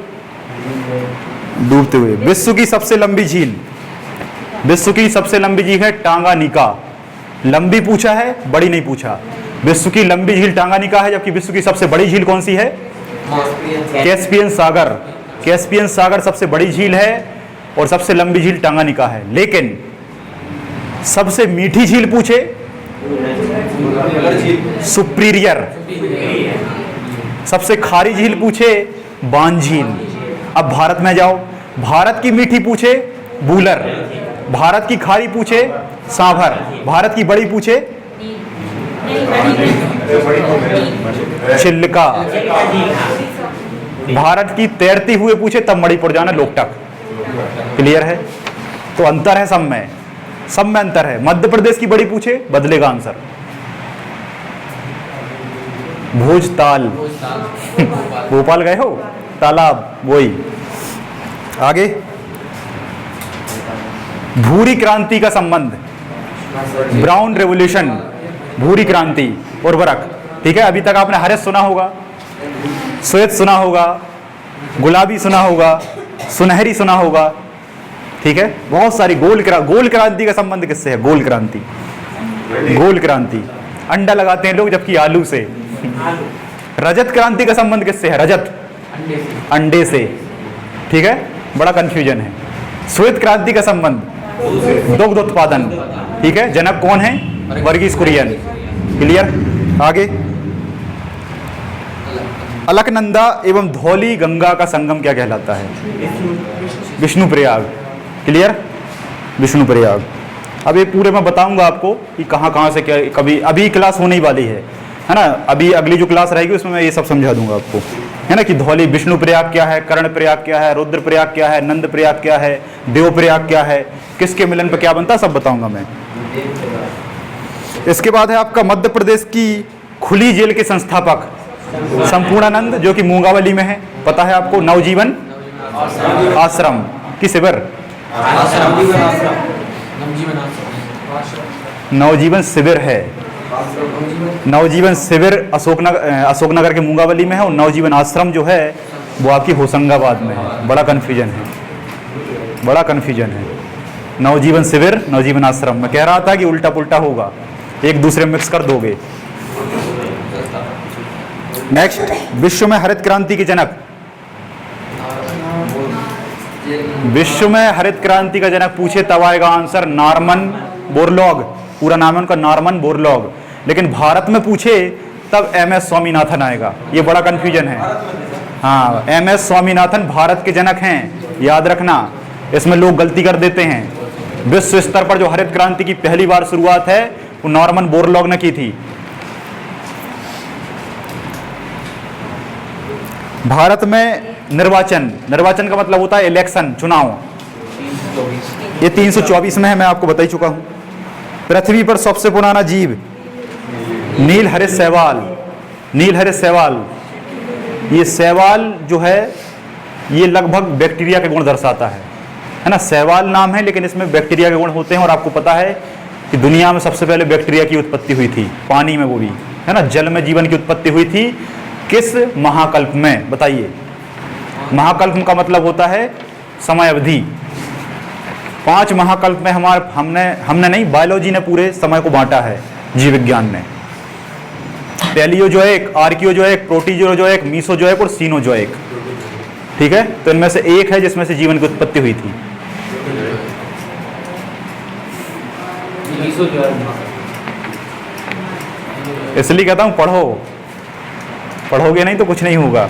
डूबते हुए। विश्व की सबसे लंबी झील, विश्व की सबसे लंबी झील है टांगानिका। लंबी पूछा है, बड़ी नहीं पूछा। विश्व की लंबी झील टांगानिका है, जबकि विश्व की सबसे बड़ी झील कौन सी है? कैस्पियन सागर। कैस्पियन सागर सबसे बड़ी झील है और सबसे लंबी झील टांगानिका है। लेकिन सबसे मीठी झील पूछे? सुपीरियर। सबसे खारी झील पूछे? बान झील। अब भारत में जाओ, भारत की मीठी पूछे? बूलर। भारत की खारी पूछे? सांभर। भारत की बड़ी पूछे? चिल्का। भारत की तैरती हुए पूछे तब मणिपुर जाना, लोकटक। क्लियर है? तो अंतर है सब में, सब में अंतर है। मध्य प्रदेश की बड़ी पूछे, बदलेगा आंसर। भोजताल। भोपाल गए हो? तालाब, वही। आगे, भूरी क्रांति का संबंध, ब्राउन रेवोल्यूशन, भूरी क्रांति, उर्वरक, ठीक है। अभी तक आपने हरित सुना होगा, श्वेत सुना होगा, गुलाबी सुना होगा, सुनहरी सुना होगा, ठीक है। बहुत सारी। गोल क्रांति का संबंध किससे है? गोल क्रांति, गोल क्रांति। अंडा लगाते हैं लोग, जबकि आलू से। रजत क्रांति का संबंध किससे है? रजत, अंडे से। ठीक है, बड़ा कंफ्यूजन है। श्वेत क्रांति का संबंध दुग्ध उत्पादन। ठीक है, जनक कौन है? वर्गीस कुरियन। क्लियर। आगे, अलकनंदा एवं धौली गंगा का संगम क्या कहलाता है? विष्णुप्रयाग। क्लियर, विष्णुप्रयाग। अब ये पूरे मैं बताऊंगा आपको कि कहाँ कहाँ से क्या, कभी अभी क्लास होने ही वाली है ना, अभी अगली जो क्लास रहेगी उसमें मैं ये सब समझा दूंगा आपको, है ना, कि धौली विष्णुप्रयाग क्या है, कर्णप्रयाग क्या है, रुद्रप्रयाग क्या है, नंदप्रयाग क्या है, देवप्रयाग क्या है, किसके मिलन पर क्या बनता है, सब बताऊंगा मैं। इसके बाद है आपका मध्य प्रदेश की खुली जेल के संस्थापक संपूर्णानंद, जो कि मूंगावली में है, पता है आपको। नवजीवन आश्रम की शिविर, नवजीवन शिविर है। नवजीवन शिविर अशोकनगर के मूंगावली में है, और नवजीवन आश्रम जो है वो आपकी होशंगाबाद में है। बड़ा कन्फ्यूजन है, बड़ा कन्फ्यूजन है। नवजीवन शिविर, नवजीवन आश्रम। मैं कह रहा था कि उल्टा पुल्टा होगा, एक दूसरे में मिक्स कर दोगे। नेक्स्ट, विश्व में हरित क्रांति के जनक। विश्व में हरित क्रांति का जनक पूछे तब आएगा आंसर नॉर्मन बोरलॉग। पूरा नाम है उनका नॉर्मन बोरलॉग। लेकिन भारत में पूछे तब एमएस स्वामीनाथन आएगा। ये बड़ा कंफ्यूजन है। हाँ, एमएस स्वामीनाथन भारत के जनक हैं, याद रखना। इसमें लोग गलती कर देते हैं। विश्व स्तर पर जो हरित क्रांति की पहली बार शुरुआत है वो नॉर्मन बोरलॉग ने की थी। भारत में निर्वाचन, निर्वाचन का मतलब होता है इलेक्शन, चुनाव। ये 324 में है, मैं आपको बता ही चुका हूं। पृथ्वी पर सबसे पुराना जीव नील हरित शैवाल। नील हरित शैवाल, ये शैवाल जो है ये लगभग बैक्टीरिया के गुण दर्शाता है ना। शैवाल नाम है लेकिन इसमें बैक्टीरिया के गुण होते हैं। और आपको पता है कि दुनिया में सबसे पहले बैक्टीरिया की उत्पत्ति हुई थी पानी में, वो भी है ना। जल में जीवन की उत्पत्ति हुई थी किस महाकल्प में, बताइए। महाकल्प का मतलब होता है समय अवधि। 5 महाकल्प में हमने नहीं, बायोलॉजी ने पूरे समय को बांटा है, जीव विज्ञान ने। पैलियोजोइक, आर्कियोजोइक, प्रोटीजोइक, मीसोजोइक और सीनोजोइक। ठीक है, तो इनमें से एक है जिसमें से जीवन की उत्पत्ति हुई थी। इसलिए कहता हूं पढ़ो, पढ़ोगे नहीं तो कुछ नहीं होगा,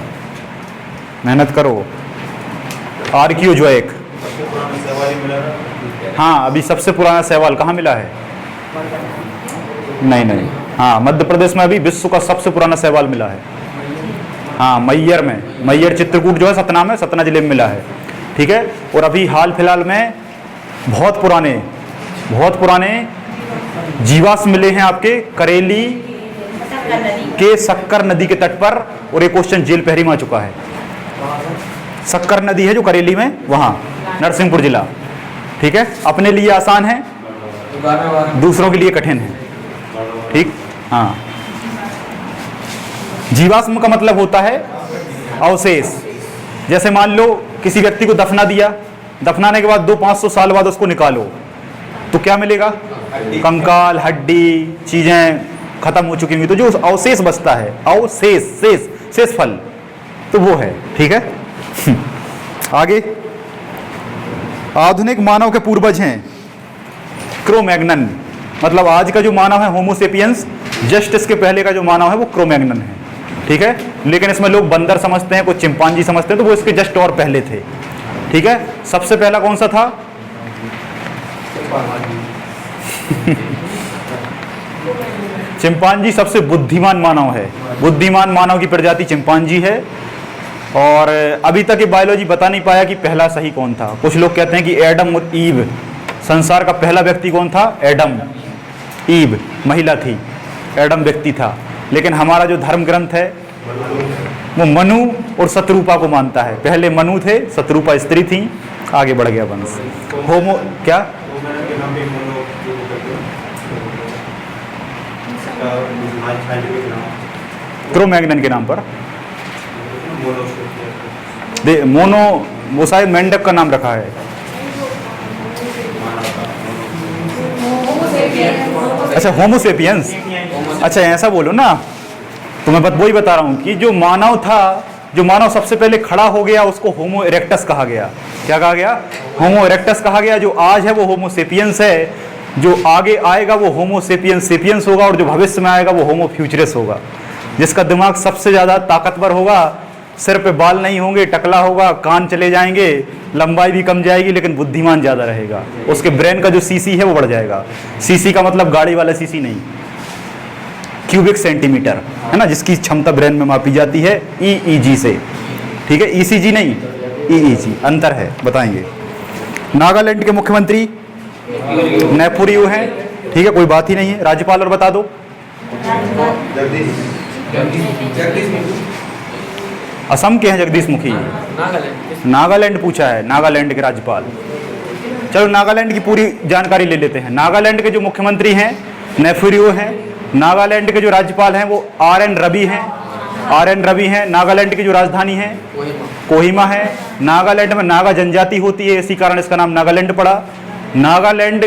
मेहनत करो। आर्कियोजोइक, हाँ, अभी सबसे पुराना शैवाल कहाँ मिला है? नहीं, हाँ, मध्य प्रदेश में अभी विश्व का सबसे पुराना शैवाल मिला है। हाँ, मैयर में, मैयर चित्रकूट जो है सतना में, सतना जिले में मिला है। ठीक है, और अभी हाल फिलहाल में बहुत पुराने जीवाश्म मिले हैं आपके करेली के शक्कर नदी के तट पर। और एक क्वेश्चन जेल पहरी में आ चुका है। शक्कर नदी है जो करेली में, वहां नरसिंहपुर जिला। ठीक है, अपने लिए आसान है, दूसरों के लिए कठिन है। ठीक, हाँ। जीवाश्म का मतलब होता है अवशेष। जैसे मान लो किसी व्यक्ति को दफना दिया, दफनाने के बाद 200-500 साल बाद उसको निकालो तो क्या मिलेगा? कंकाल, हड्डी, चीजें खत्म हो चुकी होंगी, तो जो अवशेष बचता है, अवशेष, शेष फल, तो वो है। ठीक है। आगे, आधुनिक मानव के पूर्वज हैं क्रो-मैग्नन। मतलब आज का जो मानव है होमोसेपियंस, जस्ट इसके पहले का जो मानव है वो क्रो-मैग्नन है। ठीक है, लेकिन इसमें लोग बंदर समझते हैं, कुछ चिंपांजी समझते हैं, तो वो इसके जस्ट और पहले थे। ठीक है, सबसे पहला कौन सा था? चिंपांजी सबसे बुद्धिमान मानव है। बुद्धिमान मानव की प्रजाति चिंपांजी है। और अभी तक ये बायोलॉजी बता नहीं पाया कि पहला सही कौन था। कुछ लोग कहते हैं कि एडम और ईव, संसार का पहला व्यक्ति कौन था? एडम। ईव महिला थी, एडम व्यक्ति था। लेकिन हमारा जो धर्म ग्रंथ है वो मनु और शत्रुपा को मानता है। पहले मनु थे, शत्रुपा स्त्री थी, आगे बढ़ गया वंश। होमो क्या? क्रो-मैग्नन के नाम पर मोनो, वो शायद मेंढक का नाम रखा है। अच्छा, होमोसेपियंस, अच्छा ऐसा बोलो ना। तो मैं वही बता रहा हूँ कि जो मानव था जो मानव सबसे पहले खड़ा हो गया उसको होमो इरेक्टस कहा गया। क्या कहा गया? होमो इरेक्टस कहा गया। जो आज है वो होमो सेपियंस है, जो आगे आएगा वो होमो सेपियंस सेपियंस होगा, और जो भविष्य में आएगा वो होमो फ्यूचरस होगा, जिसका दिमाग सबसे ज़्यादा ताकतवर होगा, सिर पे बाल नहीं होंगे, टकला होगा, कान चले जाएंगे, लंबाई भी कम जाएगी, लेकिन बुद्धिमान ज़्यादा रहेगा। उसके ब्रेन का जो सीसी है वो बढ़ जाएगा। सीसी का मतलब गाड़ी वाला सीसी नहीं, क्यूबिक सेंटीमीटर, है ना, जिसकी क्षमता ब्रेन में मापी जाती है ईईजी से। ठीक है, ईसीजी नहीं, ईईजी, अंतर है, बताएंगे। नागालैंड के मुख्यमंत्री नेफुरियो हैं। ठीक है, कोई बात ही नहीं है। राज्यपाल और बता दो। असम के हैं जगदीश मुखी। नागालैंड पूछा है, नागालैंड के राज्यपाल। चलो नागालैंड की पूरी जानकारी ले लेते हैं। नागालैंड के जो मुख्यमंत्री हैं नेफुरियो हैं। नागालैंड के जो राज्यपाल हैं वो आर.एन. रवि हैं। आर.एन. रवि हैं। नागालैंड की जो राजधानी है कोहिमा है। नागालैंड में नागा जनजाति होती है, इसी कारण इसका नाम नागालैंड पड़ा। नागालैंड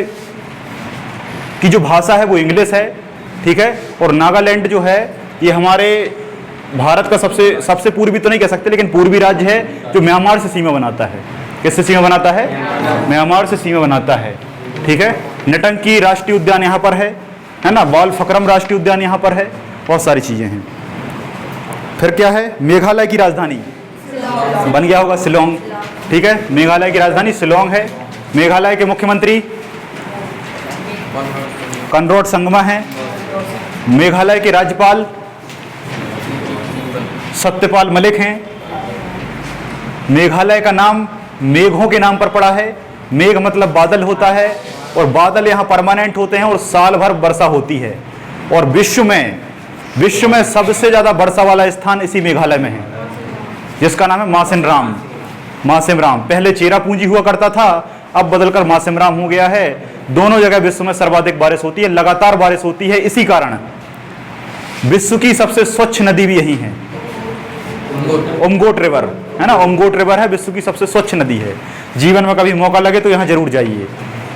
की जो भाषा है वो इंग्लिश है। ठीक है, और नागालैंड जो है ये हमारे भारत का सबसे पूर्वी तो नहीं कह सकते, लेकिन पूर्वी राज्य है जो म्यांमार से सीमा बनाता है। किससे सीमा बनाता है? म्यांमार से सीमा बनाता है। ठीक है, नटंकी राष्ट्रीय उद्यान यहाँ पर है ना, बालफक्रम राष्ट्रीय उद्यान यहाँ पर है, बहुत सारी चीज़ें हैं। फिर क्या है? मेघालय की राजधानी बन गया होगा शिलोंग। ठीक है, मेघालय की राजधानी शिलोंग है। मेघालय के मुख्यमंत्री कनरॉड संगमा हैं। मेघालय के राज्यपाल सत्यपाल मलिक हैं। मेघालय का नाम मेघों के नाम पर पड़ा है। मेघ मतलब बादल होता है, और बादल यहाँ परमानेंट होते हैं और साल भर वर्षा होती है। और विश्व में सबसे ज़्यादा वर्षा वाला स्थान इसी मेघालय में है, जिसका नाम है मासिनराम। मासिनराम पहले चेरापूंजी हुआ करता था, अब बदलकर मासिनराम हो गया है। दोनों जगह विश्व में सर्वाधिक बारिश होती है, लगातार बारिश होती है। इसी कारण विश्व की सबसे स्वच्छ नदी भी यही है, उमगोट रिवर, है ना। उमगोट रिवर है विश्व की सबसे स्वच्छ नदी है। जीवन में कभी मौका लगे तो यहाँ जरूर जाइए,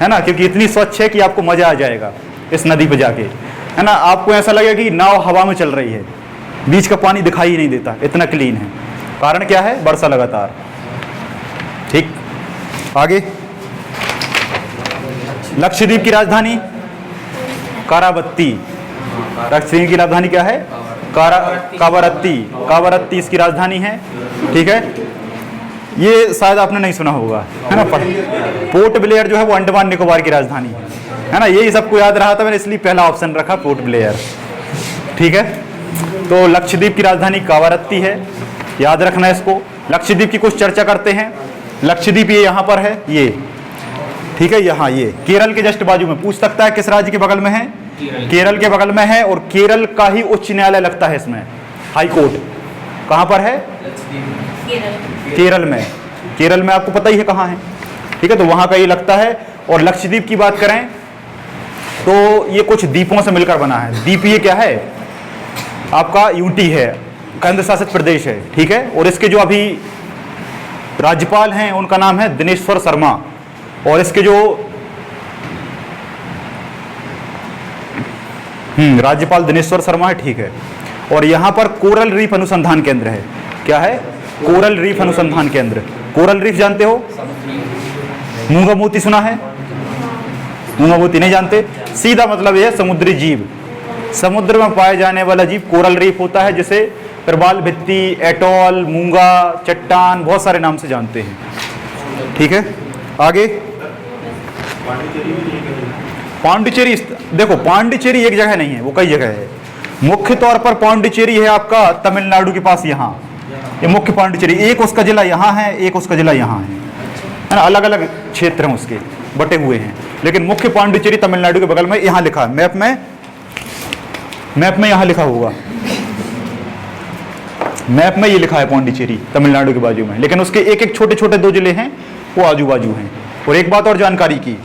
है ना, क्योंकि इतनी स्वच्छ है कि आपको मजा आ जाएगा इस नदी पे जाके, है ना। आपको ऐसा लगेगा कि नाव हवा में चल रही है, बीच का पानी दिखाई ही नहीं देता, इतना क्लीन है। कारण क्या है? वर्षा लगातार। ठीक, आगे। लक्षद्वीप की राजधानी कारावत्ती। लक्षद्वीप की राजधानी क्या है? कावरत्ती। कावरत्ती इसकी राजधानी है। ठीक है, ये शायद आपने नहीं सुना होगा, है ना। पोर्ट ब्लेयर जो है वो अंडमान निकोबार की राजधानी है ना। यही सबको याद रहा था मैंने, इसलिए पहला ऑप्शन रखा पोर्ट ब्लेयर। ठीक है, तो लक्षद्वीप की राजधानी कावरत्ती है, याद रखना है इसको। लक्षद्वीप की कुछ चर्चा करते हैं। लक्षद्वीप ये यहाँ पर है, ये ठीक है, यहाँ ये केरल के जस्ट बाजू में। पूछ सकता है किस राज्य के बगल में है? केरल के बगल में है, और केरल का ही उच्च न्यायालय लगता है इसमें, हाई कोर्ट। कहाँ पर है? केरल में। केरल में आपको पता ही है कहाँ है। ठीक है, तो वहाँ का ये लगता है। और लक्षद्वीप की बात करें तो ये कुछ द्वीपों से मिलकर बना है। द्वीप ये क्या है? आपका यूटी है, केंद्र शासित प्रदेश है। ठीक है, और इसके जो अभी राज्यपाल हैं उनका नाम है दिनेश्वर शर्मा, और इसके जो राज्यपाल दिनेश्वर शर्मा है। ठीक है, और यहाँ पर कोरल रीफ अनुसंधान केंद्र है। क्या है? कोरल रीफ अनुसंधान केंद्र। कोरल रीफ जानते हो? मूंगा मोती सुना है? मूंगा मोती नहीं जानते? सीधा मतलब यह समुद्री जीव, समुद्र में पाए जाने वाला जीव कोरल रीफ होता है, जिसे प्रवाल भित्ति, एटॉल, मूंगा, चट्टान, बहुत सारे नाम से जानते हैं। ठीक है, आगे। पांडिचेरी, देखो पांडिचेरी एक जगह नहीं है, वो कई जगह है। मुख्य तौर पर पांडिचेरी है आपका तमिलनाडु के पास, यहाँ ये मुख्य पांडिचेरी। एक उसका जिला यहाँ है, एक उसका जिला यहाँ है ना, अलग अलग क्षेत्र हैं उसके, बटे हुए हैं। लेकिन मुख्य पांडिचेरी तमिलनाडु के बगल में, यहाँ लिखा है मैप में यहाँ लिखा होगा, मैप में ये लिखा है पांडिचेरी तमिलनाडु के बाजू में। लेकिन उसके एक एक छोटे छोटे 2 जिले हैं वो आजू बाजू हैं। और एक बात और जानकारी की,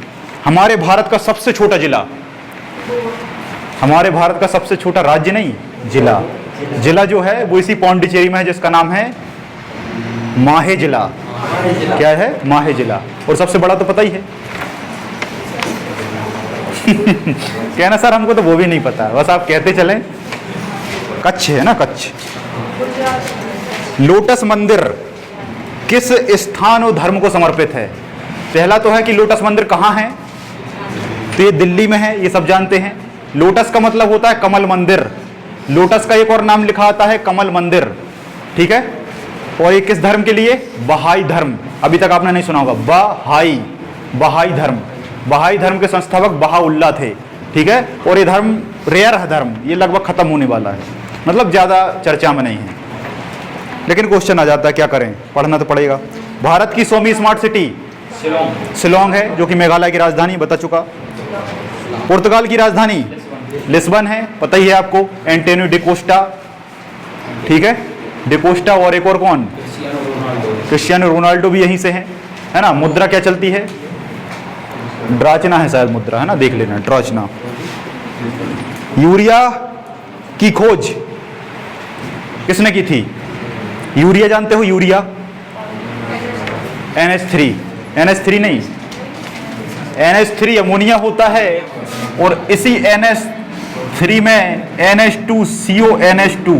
हमारे भारत का सबसे छोटा जिला, हमारे भारत का सबसे छोटा राज्य नहीं, जिला जो है वो इसी पांडिचेरी में है, जिसका नाम है माहे जिला। क्या है? माहे जिला। और सबसे बड़ा तो पता ही है। कहना सर हमको तो वो भी नहीं पता, बस आप कहते चलें। कच्छ है ना, कच्छ। लोटस मंदिर किस स्थान और धर्म को समर्पित है? पहला तो है कि लोटस मंदिर कहाँ है, तो ये दिल्ली में है, ये सब जानते हैं। लोटस का मतलब होता है कमल मंदिर, लोटस का एक और नाम लिखा आता है कमल मंदिर, ठीक है। और ये किस धर्म के लिए? बहाई धर्म। अभी तक आपने नहीं सुना होगा, बहाई धर्म। बहाई धर्म के संस्थापक बहाउल्लाह थे, ठीक है। और ये धर्म रेयर है धर्म, ये लगभग खत्म होने वाला है, मतलब ज्यादा चर्चा में नहीं है। लेकिन क्वेश्चन आ जाता है, क्या करें, पढ़ना तो पड़ेगा। भारत की 100वीं स्मार्ट सिटी शिलोंग है, जो कि मेघालय की राजधानी, बता चुका। पुर्तगाल की राजधानी लिस्बन है, पता ही है आपको, एंटोनियो डिकोस्टा, ठीक है, डिकोस्टा। और एक और कौन? क्रिस्टियानो रोनाल्डो भी यहीं से है ना। मुद्रा क्या चलती है? ड्राचना है शायद मुद्रा, है ना, देख लेना, ड्राचना। यूरिया की खोज किसने की थी? यूरिया जानते हो? यूरिया NH3 नहीं, NH3 अमोनिया होता है, और इसी NH3 में NH2CO NH2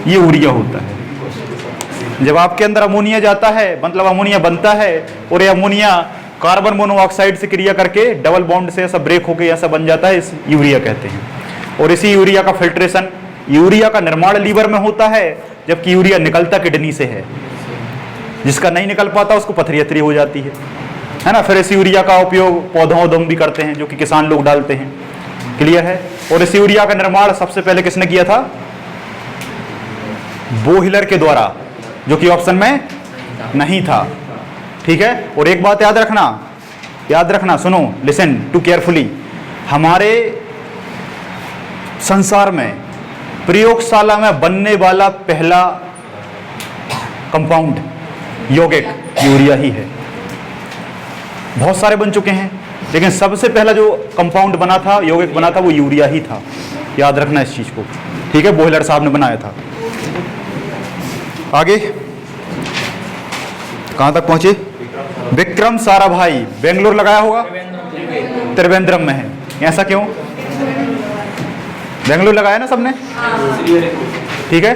ये यूरिया होता है। जब आपके अंदर अमोनिया जाता है, मतलब अमोनिया बनता है, और ये अमोनिया कार्बन मोनोऑक्साइड से क्रिया करके डबल बॉन्ड से ऐसा ब्रेक होकर ऐसा बन जाता है, इस यूरिया कहते हैं। और इसी यूरिया का फिल्ट्रेशन, यूरिया का निर्माण लीवर में होता है, जबकि यूरिया निकलता किडनी से है। जिसका नहीं निकल पाता उसको पथरी अथरी हो जाती है ना। फिर इस यूरिया का उपयोग पौधों उद्यम भी करते हैं, जो कि किसान लोग डालते हैं, क्लियर है। और इस यूरिया का निर्माण सबसे पहले किसने किया था? बोहिलर के द्वारा, जो कि ऑप्शन में नहीं था, ठीक है। और एक बात याद रखना, सुनो, लिसन टू केयरफुली। हमारे संसार में प्रयोगशाला में बनने वाला पहला कंपाउंड यौगिक यूरिया ही है। बहुत सारे बन चुके हैं, लेकिन सबसे पहला जो कंपाउंड बना था, यौगिक बना था, वो यूरिया ही था। याद रखना इस चीज को, ठीक है। बोहिलर साहब ने बनाया था। आगे कहां तक पहुंचे? विक्रम साराभाई, बेंगलोर लगाया होगा, त्रिवेंद्रम में है। ऐसा क्यों? बेंगलोर लगाया ना सबने, ठीक है।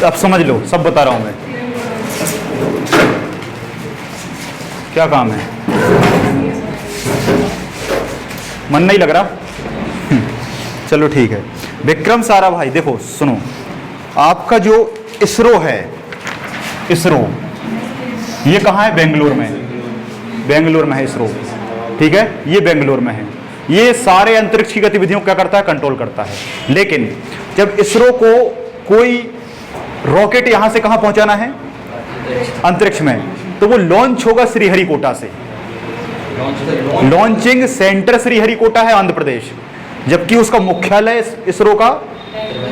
अब समझ लो, सब बता रहा हूं मैं। क्या काम है? मन नहीं लग रहा? चलो ठीक है। विक्रम साराभाई, देखो सुनो, आपका जो इसरो है, इसरो ये कहाँ है? बेंगलोर में है इसरो, ठीक है। ये बेंगलोर में है। ये सारे अंतरिक्ष की गतिविधियों को क्या करता है? कंट्रोल करता है। लेकिन जब इसरो को कोई रॉकेट यहां से कहां पहुंचाना है? अंतरिक्ष में, तो वो लॉन्च होगा श्रीहरिकोटा से। लॉन्चिंग सेंटर श्रीहरिकोटा है, आंध्र प्रदेश, जबकि उसका मुख्यालय इसरो का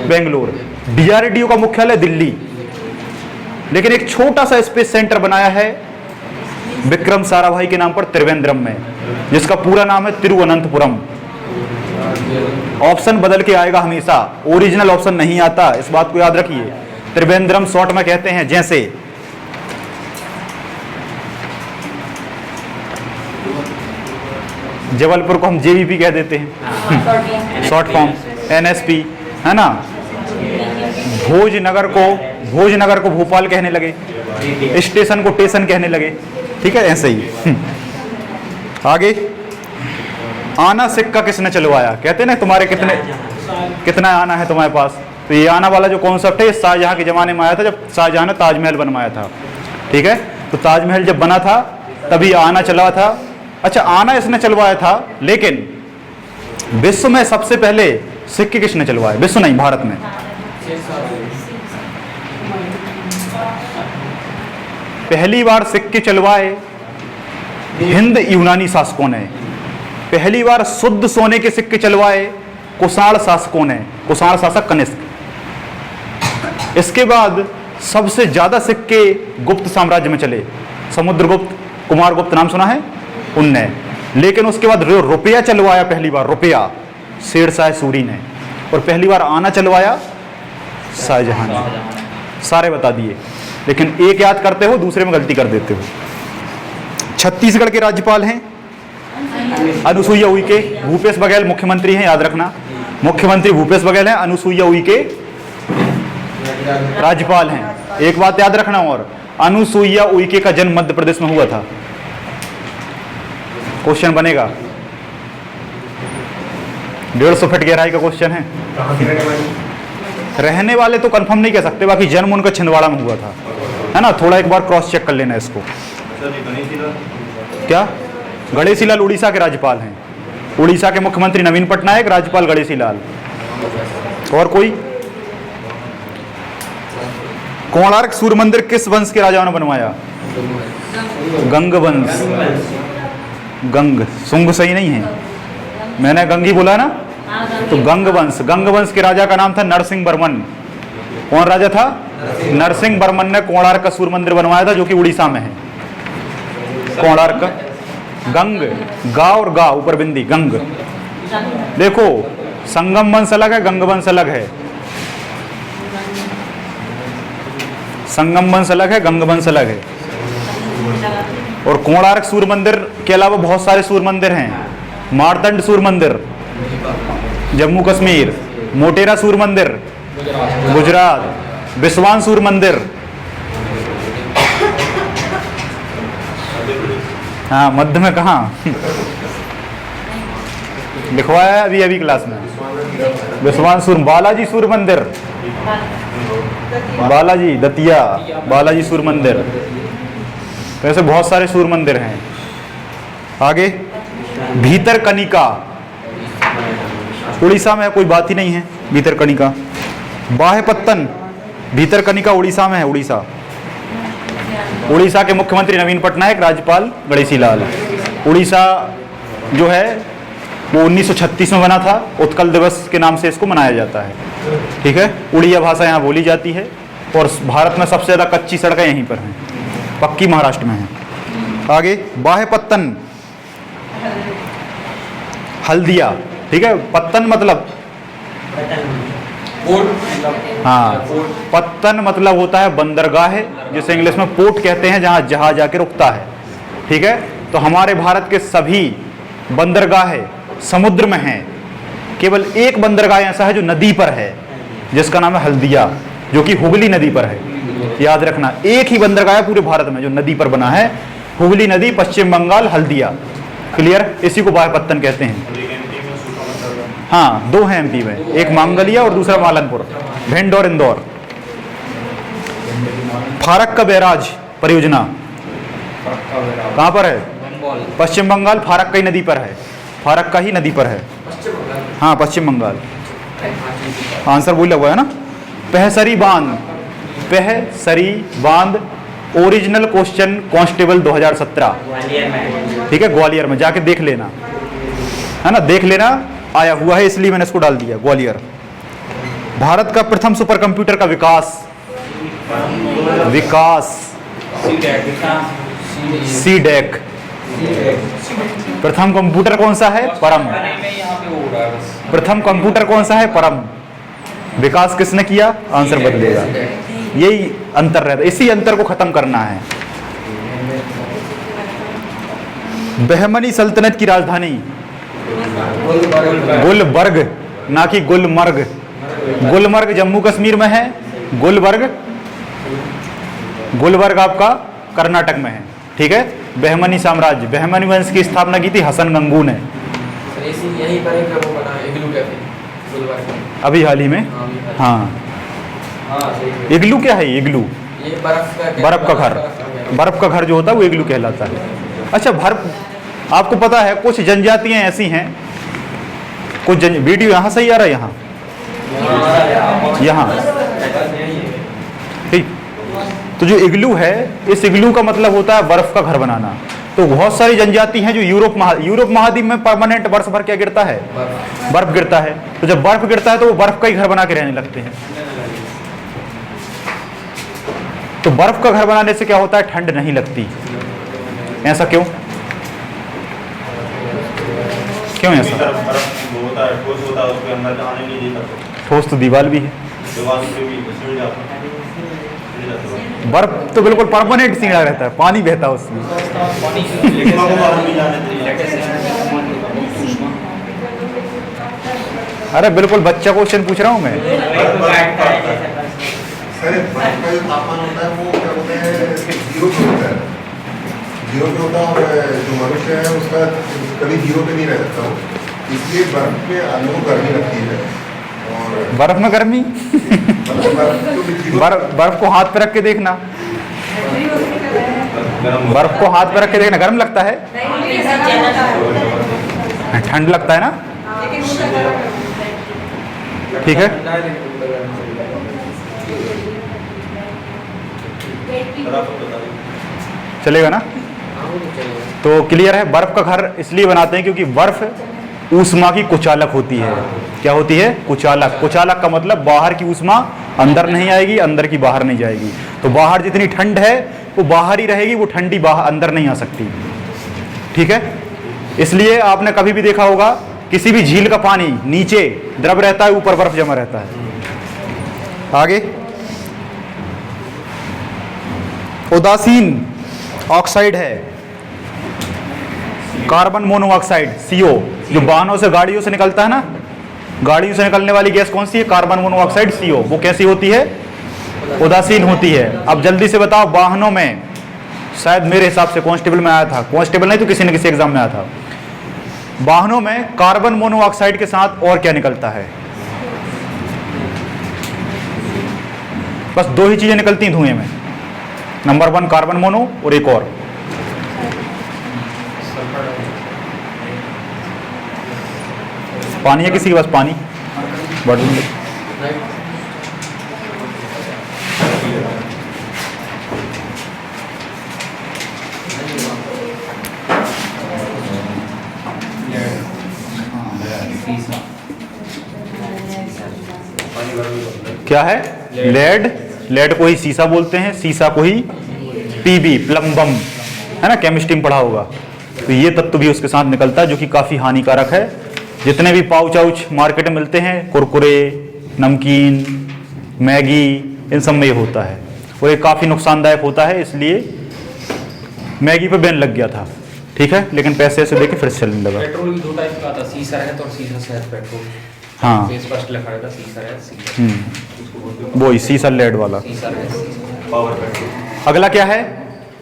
बेंगलोर, DRDO का मुख्यालय दिल्ली। लेकिन एक छोटा सा स्पेस सेंटर बनाया है विक्रम साराभाई के नाम पर त्रिवेंद्रम में, जिसका पूरा नाम है तिरुवनंतपुरम। ऑप्शन बदल के आएगा हमेशा, ओरिजिनल ऑप्शन नहीं आता, इस बात को याद रखिए। त्रिवेंद्रम शॉर्ट में कहते हैं, जैसे जबलपुर को हम JVP कह देते हैं, शॉर्ट फॉर्म NSP, है ना। भोजनगर को भोपाल कहने लगे, स्टेशन को टेशन कहने लगे, ठीक है, ऐसे ही। आगे, आना सिक्का किसने चलवाया? कहते हैं ना तुम्हारे कितना आना है तुम्हारे पास, तो ये आना वाला जो कॉन्सेप्ट है, शाहजहां के जमाने में आया था, जब शाहजहां ने ताजमहल बनवाया था, ठीक है। तो ताजमहल जब बना था तभी आना चला था। अच्छा, आना इसने चलवाया था, लेकिन विश्व में सबसे पहले सिक्के किसने चलवाए? विश्व नहीं, भारत में। पहली बार सिक्के चलवाए हिंद यूनानी शासकों ने। पहली बार शुद्ध सोने के सिक्के चलवाए कुषाण शासकों ने, कुषाण शासक कनिष्क। इसके बाद सबसे ज्यादा सिक्के गुप्त साम्राज्य में चले, समुद्रगुप्त, कुमारगुप्त नाम सुना है उनने। लेकिन उसके बाद रुपया चलवाया पहली बार, रुपया शेरशाह सूरी ने। और पहली बार आना चलवाया शाहजहां ने। सारे बता दिए, लेकिन एक याद करते हो, दूसरे में गलती कर देते हो। छत्तीसगढ़ के राज्यपाल हैं अनुसुईया उइके, भूपेश बघेल मुख्यमंत्री हैं, याद रखना। मुख्यमंत्री भूपेश बघेल हैं, अनुसुईया उइके राज्यपाल हैं। एक बात याद रखना, और अनुसुईया उइके का जन्म मध्य प्रदेश में हुआ था। क्वेश्चन बनेगा, 150 फीट गहराई का क्वेश्चन है। रहने वाले तो कंफर्म नहीं कह सकते, बाकी जन्म उनका छिंदवाड़ा में हुआ था, है ना। थोड़ा एक बार क्रॉस चेक कर लेना इसको। क्या? गणेशी लाल उड़ीसा के राज्यपाल हैं। उड़ीसा के मुख्यमंत्री नवीन पटनायक, राज्यपाल गणेशी लाल। और कोई? कोणार्क सूर्य मंदिर किस वंश के राजाओं ने बनवाया? गंग वंश। गंग, सुंग सही नहीं है, मैंने गंगी बोला ना, तो गंग वंश। गंग वंश के राजा का नाम था नरसिंह वर्मन। कौन राजा था? नरसिंह वर्मन ने कोणार्क का सूर्य मंदिर बनवाया था, जो कि उड़ीसा में है। कोणार्क, गंग, गा और गा ऊपर बिंदी, गंग। देखो, संगम वंश अलग है, गंग वंश अलग है। संगम वंश अलग है, गंग वंश अलग है। और कोणार्क सूर्य मंदिर के अलावा बहुत सारे सूर्य मंदिर हैं। मारतंड सूर्य मंदिर जम्मू कश्मीर, मोटेरा सूर्य मंदिर गुजरात, बिस्वान सूर्य मंदिर, हाँ मध्य में कहाँ लिखवाया अभी अभी क्लास में। बिस्वान सूर्य, बालाजी सूर्य मंदिर, बालाजी दतिया, बालाजी सूर्य मंदिर। तो ऐसे बहुत सारे सूर्य मंदिर हैं। आगे, भीतरकनिका उड़ीसा में, कोई बात ही नहीं है। भीतरकनिका, बाह्यपत्तन, भीतरकनिका उड़ीसा में है। उड़ीसा, उड़ीसा के मुख्यमंत्री नवीन पटनायक, राज्यपाल गणेशी लाल। उड़ीसा जो है वो 1936 में बना था। उत्कल दिवस के नाम से इसको मनाया जाता है। ठीक है, उड़िया भाषा यहाँ बोली जाती है, और भारत में सबसे ज़्यादा कच्ची सड़कें यहीं पर हैं, पक्की महाराष्ट्र में हैं। आगे, बाह्यपत्तन, हल्दिया। ठीक है, पत्तन मतलब, हाँ, पत्तन मतलब होता है बंदरगाह, जिसे इंग्लिश में पोर्ट कहते हैं, जहां जहाज आके रुकता है। ठीक है, तो हमारे भारत के सभी बंदरगाह समुद्र में हैं। केवल एक बंदरगाह ऐसा है जो नदी पर है, जिसका नाम है हल्दिया, जो कि हुगली नदी पर है। याद रखना, एक ही बंदरगाह है पूरे भारत में जो नदी पर बना है, हुगली नदी, पश्चिम बंगाल, हल्दिया। क्लियर? इसी को बाह्यपत्तन कहते हैं। हाँ, दो हैं एमपी में, एक मांगलिया और दूसरा मालनपुर, भिंड और इंदौर। फारक्का बैराज परियोजना कहाँ पर है? पश्चिम बंगाल, फारक्का ही नदी पर है। फारक्का ही नदी पर है, हाँ, पश्चिम बंगाल। आंसर बोला हुआ है ना। पहसरी बांध, पहसरी बांध, ओरिजिनल क्वेश्चन कांस्टेबल 2017। ठीक है, ग्वालियर में जाके देख लेना, है ना, देख लेना, आया हुआ है, इसलिए मैंने इसको डाल दिया ग्वालियर। भारत का प्रथम सुपर कंप्यूटर का विकास, सीडेक। प्रथम कंप्यूटर कौन सा है? परम। प्रथम कंप्यूटर कौन सा है? परम। विकास किसने किया? आंसर बदलेगा। यही अंतर रहता है, इसी अंतर को खत्म करना है। बहमनी सल्तनत की राजधानी गुलबर्ग, ना कि गुलमर्ग। गुलमर्ग जम्मू कश्मीर में है, गुलबर्ग आपका कर्नाटक में है। ठीक है, बहमनी साम्राज्य, बहमनी वंश की स्थापना की थी हसन गंगू ने। यहीं पर एक वो बना है, इग्लू कैफे, गुलबर्ग। अभी हाल ही में, हाँ। इग्लू क्या है? इग्लू ये बर्फ का घर, बर्फ का घर जो होता है वो इग्लू कहलाता है। अच्छा, बर्फ, आपको पता है कुछ जनजातियां ऐसी हैं, कुछ वीडियो यहाँ सही आ रहा है, यहाँ ठीक। तो जो इग्लू है, इस इग्लू का मतलब होता है बर्फ का घर बनाना। तो बहुत सारी जनजाति हैं जो यूरोप महाद्वीप में परमानेंट वर्ष भर क्या गिरता है? बर्फ गिरता है। तो जब बर्फ गिरता है तो वो बर्फ का ही घर बना के रहने लगते हैं। तो बर्फ का घर बनाने से क्या होता है? ठंड नहीं लगती। ऐसा क्यों? क्यों ऐसा? ठोस तो दीवार भी है, बर्फ तो बिल्कुल परमानेंट सिंगड़ा रहता है, पानी बहता है उसमें। अरे बिल्कुल बच्चा क्वेश्चन पूछ रहा हूँ मैं। सर बर्फ का जो तापमान होता है वो क्या बोलते हैं, जीरो पे होता है, जीरो पे होता है, और जो मनुष्य है उसका कभी जीरो पे नहीं रह सकता वो, इसलिए बर्फ में आदमी को गर्मी लगती है। और बर्फ में गर्मी? बर्फ को हाथ पे रख के देखना, बर्फ को हाथ पे रख के देखना, गर्म लगता है, ठंड लगता है ना, ठीक है। चलेगा ना? तो क्लियर है। बर्फ का घर इसलिए बनाते हैं क्योंकि बर्फ ऊष्मा की कुचालक होती है। क्या होती है? कुचालक। कुचालक का मतलब बाहर की ऊष्मा अंदर नहीं आएगी, अंदर की बाहर नहीं जाएगी। तो बाहर जितनी ठंड है वो बाहर ही रहेगी, वो ठंडी बाहर अंदर नहीं आ सकती, ठीक है। इसलिए आपने कभी भी देखा होगा किसी भी झील का पानी नीचे द्रव रहता है, ऊपर बर्फ जमा रहता है। आगे, उदासीन ऑक्साइड है कार्बन मोनोऑक्साइड, CO, जो वाहनों से गाड़ियों से निकलता है ना, गाड़ियों से निकलने वाली गैस कौन सी है? Carbon monoxide, CO। वो कैसी होती है? उदासीन होती है। अब जल्दी से बताओ, वाहनों में, शायद मेरे हिसाब से कांस्टेबल में आया था, कांस्टेबल नहीं तो किसी न किसी एग्जाम में आया था, वाहनों में कार्बन मोनोऑक्साइड के साथ और क्या निकलता है? बस दो ही चीजें निकलती हैं धुएं में, नंबर 1 कार्बन मोनो और एक और, पानी है किसी के पास? पानी बॉटल में। क्या है? लेड। लेड को ही सीसा बोलते हैं, सीसा को ही PB, प्लम्बम, है ना, केमिस्ट्री में पढ़ा होगा। तो ये तत्व भी उसके साथ निकलता है जो कि काफी हानिकारक है। जितने भी पाउच आउच मार्केट में मिलते हैं, कुरकुरे, नमकीन, मैगी, इन सब में ये होता है और ये काफ़ी नुकसानदायक होता है। इसलिए मैगी पे बैन लग गया था, ठीक है, लेकिन पैसे ऐसे देके फिर से चलने लगा। पेट्रोल भी 2 टाइप का आता, सीसा रहता और सीसा शहद पेट्रोल। हाँ, फेस फर्स्ट लिखा रहता सीसा रहता, सीसा वही सीसा लेड वाला। सीसा रहता। अगला क्या है?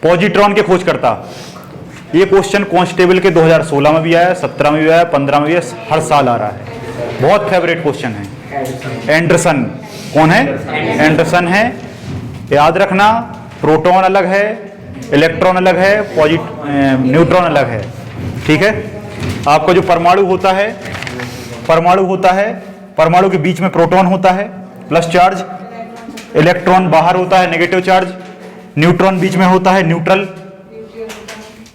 पॉजिट्रॉन के खोजकर्ता। ये क्वेश्चन कांस्टेबल के 2016 में भी आया, 17 में भी आया, 15 में भी आया, हर साल आ रहा है। बहुत फेवरेट क्वेश्चन है। एंडरसन। कौन है? एंडरसन है। याद रखना, प्रोटॉन अलग है, इलेक्ट्रॉन अलग है, न्यूट्रॉन अलग है, ठीक है। आपका जो परमाणु होता है, परमाणु के बीच में प्रोटॉन होता है प्लस चार्ज, इलेक्ट्रॉन बाहर होता है नेगेटिव चार्ज, न्यूट्रॉन बीच में होता है न्यूट्रल,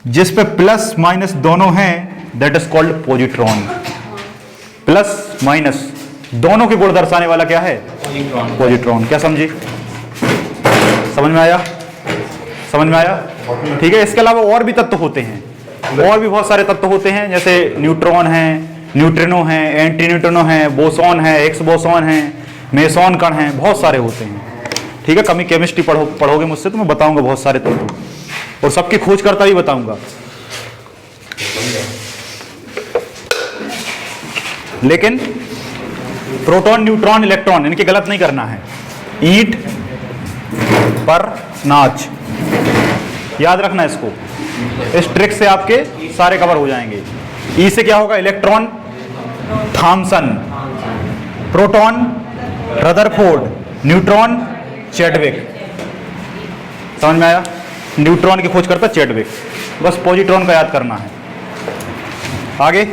जिस पे प्लस माइनस दोनों हैं, that is called positron. Plus minus दोनों के गुण दर्शाने वाला क्या है? पॉजिट्रॉन। क्या समझे? समझ में आया? समझ में आया? ठीक है। इसके अलावा और भी तत्व होते हैं, और भी बहुत सारे तत्व होते हैं, जैसे न्यूट्रॉन है, न्यूट्रिनो है, एंटी न्यूट्रिनो है, बोसॉन है, एक्स बोसॉन है, मेसॉन कण है, बहुत सारे होते हैं, ठीक है। कभी केमिस्ट्री पढ़ोगे मुझसे तो मैं बताऊंगा बहुत सारे तत्व और सबकी खोज करता भी बताऊंगा। लेकिन प्रोटॉन, न्यूट्रॉन, इलेक्ट्रॉन इनके गलत नहीं करना है। ईंट पर नाच, याद रखना इसको। इस ट्रिक से आपके सारे कवर हो जाएंगे। ई से क्या होगा? Electron Thomson, proton Rutherford, neutron Chadwick. समझ में आया? न्यूट्रॉन की खोज करता चैडविक। बस पॉजिट्रॉन का याद करना है। आगे,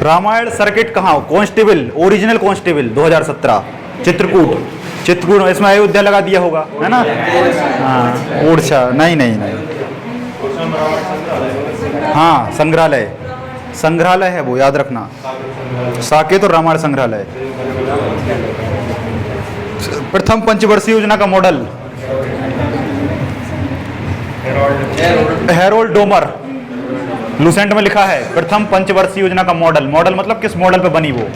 रामायण सर्किट कहाँ? Constable, original constable 2017, Chitrakoot. इसमें अयोध्या लगा दिया होगा, है ना? हाँ, ओरछा नहीं। हाँ, संग्रहालय है वो, याद रखना। साकेत और रामायण संग्रहालय। प्रथम पंचवर्षीय योजना का मॉडल हैरोल्ड डोमर, लूसेंट में लिखा है प्रथम पंचवर्षीय योजना का मॉडल। मॉडल मतलब किस मॉडल पे बनी वो,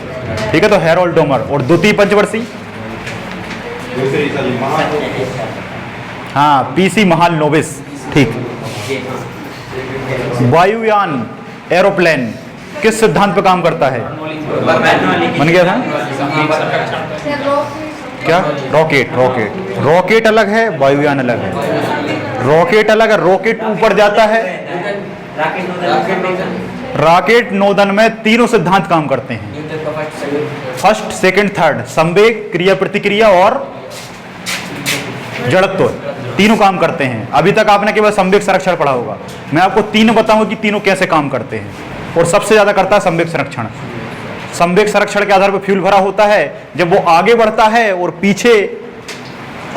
ठीक है। तो हैरोल्ड डोमर। और द्वितीय पंचवर्षीय, हाँ, PC महालनोबिस, ठीक। वायुयान, एरोप्लेन, किस सिद्धांत पे काम करता है? बन गया था क्या? रॉकेट। रॉकेट अलग है, वायुयान अलग है। रॉकेट अलग है, रॉकेट ऊपर जाता है। रॉकेट नोदन में तीनों सिद्धांत काम करते हैं, फर्स्ट, सेकंड, थर्ड। संवेग, क्रिया प्रतिक्रिया और जड़त्व, तीनों काम करते हैं। अभी तक आपने केवल संवेग संरक्षण पढ़ा होगा, मैं आपको तीनों बताऊंगा कि तीनों कैसे काम करते हैं। और सबसे ज्यादा करता है संवेग संरक्षण। संवेग संरक्षण के आधार पर फ्यूल भरा होता है, जब वो आगे बढ़ता है और पीछे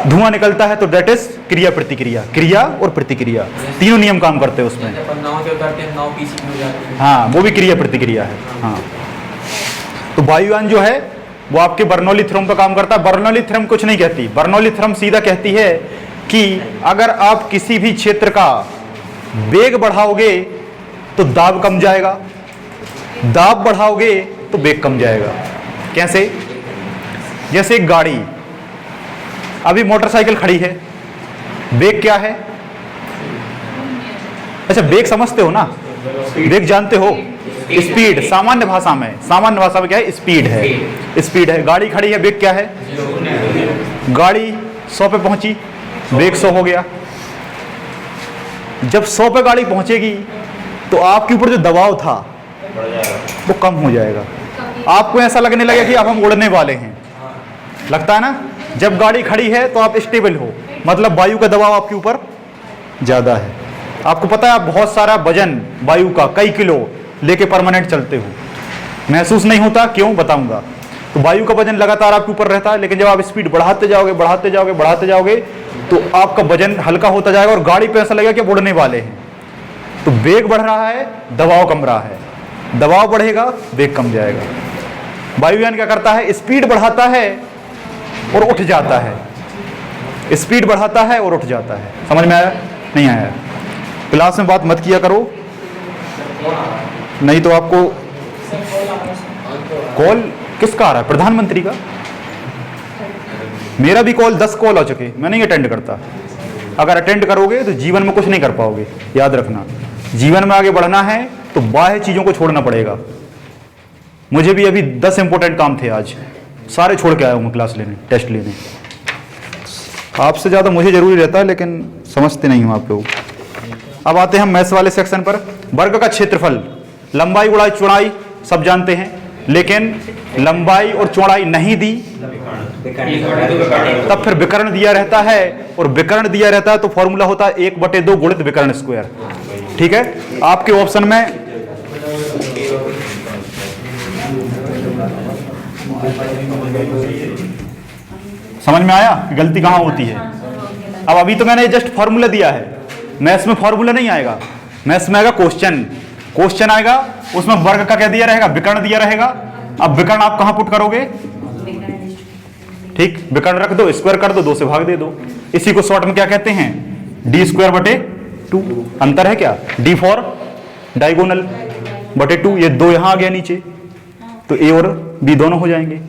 धुआं निकलता है तो दैट इज क्रिया प्रतिक्रिया। क्रिया और प्रतिक्रिया तीनों नियम काम करते हैं उसमें। नाव से उतरते हैं, नाव पीछे हो जाती है। हाँ, वो भी क्रिया प्रतिक्रिया है। हाँ, तो वायुयान जो है वो आपके बर्नौली थ्योरम पर काम करता है। बर्नौली थ्योरम कुछ नहीं कहती, बर्नौली थ्योरम सीधा कहती है कि अगर आप किसी भी क्षेत्र का वेग बढ़ाओगे तो दाब कम जाएगा, दाब बढ़ाओगे तो वेग कम जाएगा। कैसे? जैसे एक गाड़ी, अभी मोटरसाइकिल खड़ी है, वेग क्या है? अच्छा, वेग समझते हो ना? वेग जानते हो? स्पीड। सामान्य भाषा में क्या है? स्पीड है। स्पीड है। गाड़ी खड़ी है, वेग क्या है? गाड़ी 100 पे पहुंची, वेग 100 हो गया। जब 100 पे गाड़ी पहुंचेगी तो आपके ऊपर जो दबाव था वो कम हो जाएगा। आपको ऐसा लगने लगेगा कि अब हम उड़ने वाले हैं, लगता है ना? जब गाड़ी खड़ी है तो आप स्टेबल हो, मतलब वायु का दबाव आपके ऊपर ज्यादा है। आपको पता है आप बहुत सारा वजन वायु का कई किलो लेके परमानेंट चलते हो, महसूस नहीं होता, क्यों? बताऊंगा। तो वायु का वजन लगातार आपके ऊपर रहता है, लेकिन जब आप स्पीड बढ़ाते जाओगे तो आपका वजन हल्का होता जाएगा और गाड़ी पे ऐसा लगेगा कि उड़ने वाले हैं। तो वेग बढ़ रहा है, दबाव कम रहा है, दबाव बढ़ेगा, वेग कम जाएगा। वायुयान क्या करता है? स्पीड बढ़ाता है और उठ जाता है। स्पीड बढ़ाता है और उठ जाता है। समझ में आया? नहीं आया? क्लास में बात मत किया करो, नहीं तो आपको कॉल किसका आ रहा है? प्रधानमंत्री का। मेरा भी कॉल 10 कॉल आ चुके, मैं नहीं अटेंड करता। अगर अटेंड करोगे तो जीवन में कुछ नहीं कर पाओगे, याद रखना। जीवन में आगे बढ़ना है तो बाह्य चीजों को छोड़ना पड़ेगा। मुझे भी अभी 10 इंपॉर्टेंट काम थे आज, सारे छोड़ के आया हूँ मैं क्लास लेने, टेस्ट लेने। आपसे ज़्यादा मुझे जरूरी रहता है, लेकिन समझते नहीं हो आप लोग। अब आते हैं हम मैथ्स वाले सेक्शन पर। वर्ग का क्षेत्रफल, लंबाई, गुणाई, चौड़ाई सब जानते हैं, लेकिन लंबाई और चौड़ाई नहीं दी तब फिर विकर्ण दिया रहता है, और विकर्ण दिया रहता है तो फॉर्मूला होता है 1/2 गुणित विकर्ण स्क्वायर। ठीक है? आपके ऑप्शन में समझ में आया गलती कहां होती है? अब अभी तो मैंने जस्ट फॉर्मूला दिया है, मैथ्स में फॉर्मूला नहीं आएगा, मैथ्स में आएगा क्वेश्चन आएगा, उसमें वर्ग का क्या दिया रहेगा? विकर्ण दिया रहेगा। अब विकर्ण आप कहां पुट करोगे? ठीक, विकर्ण रख दो, स्क्वायर कर दो, 2 से भाग दे दो। इसी को शॉर्ट में क्या कहते हैं? d²/2। अंतर है क्या? d फॉर डायगोनल बटे 2, ये 2 यहां आ गया नीचे, तो a और b दोनों हो जाएंगे।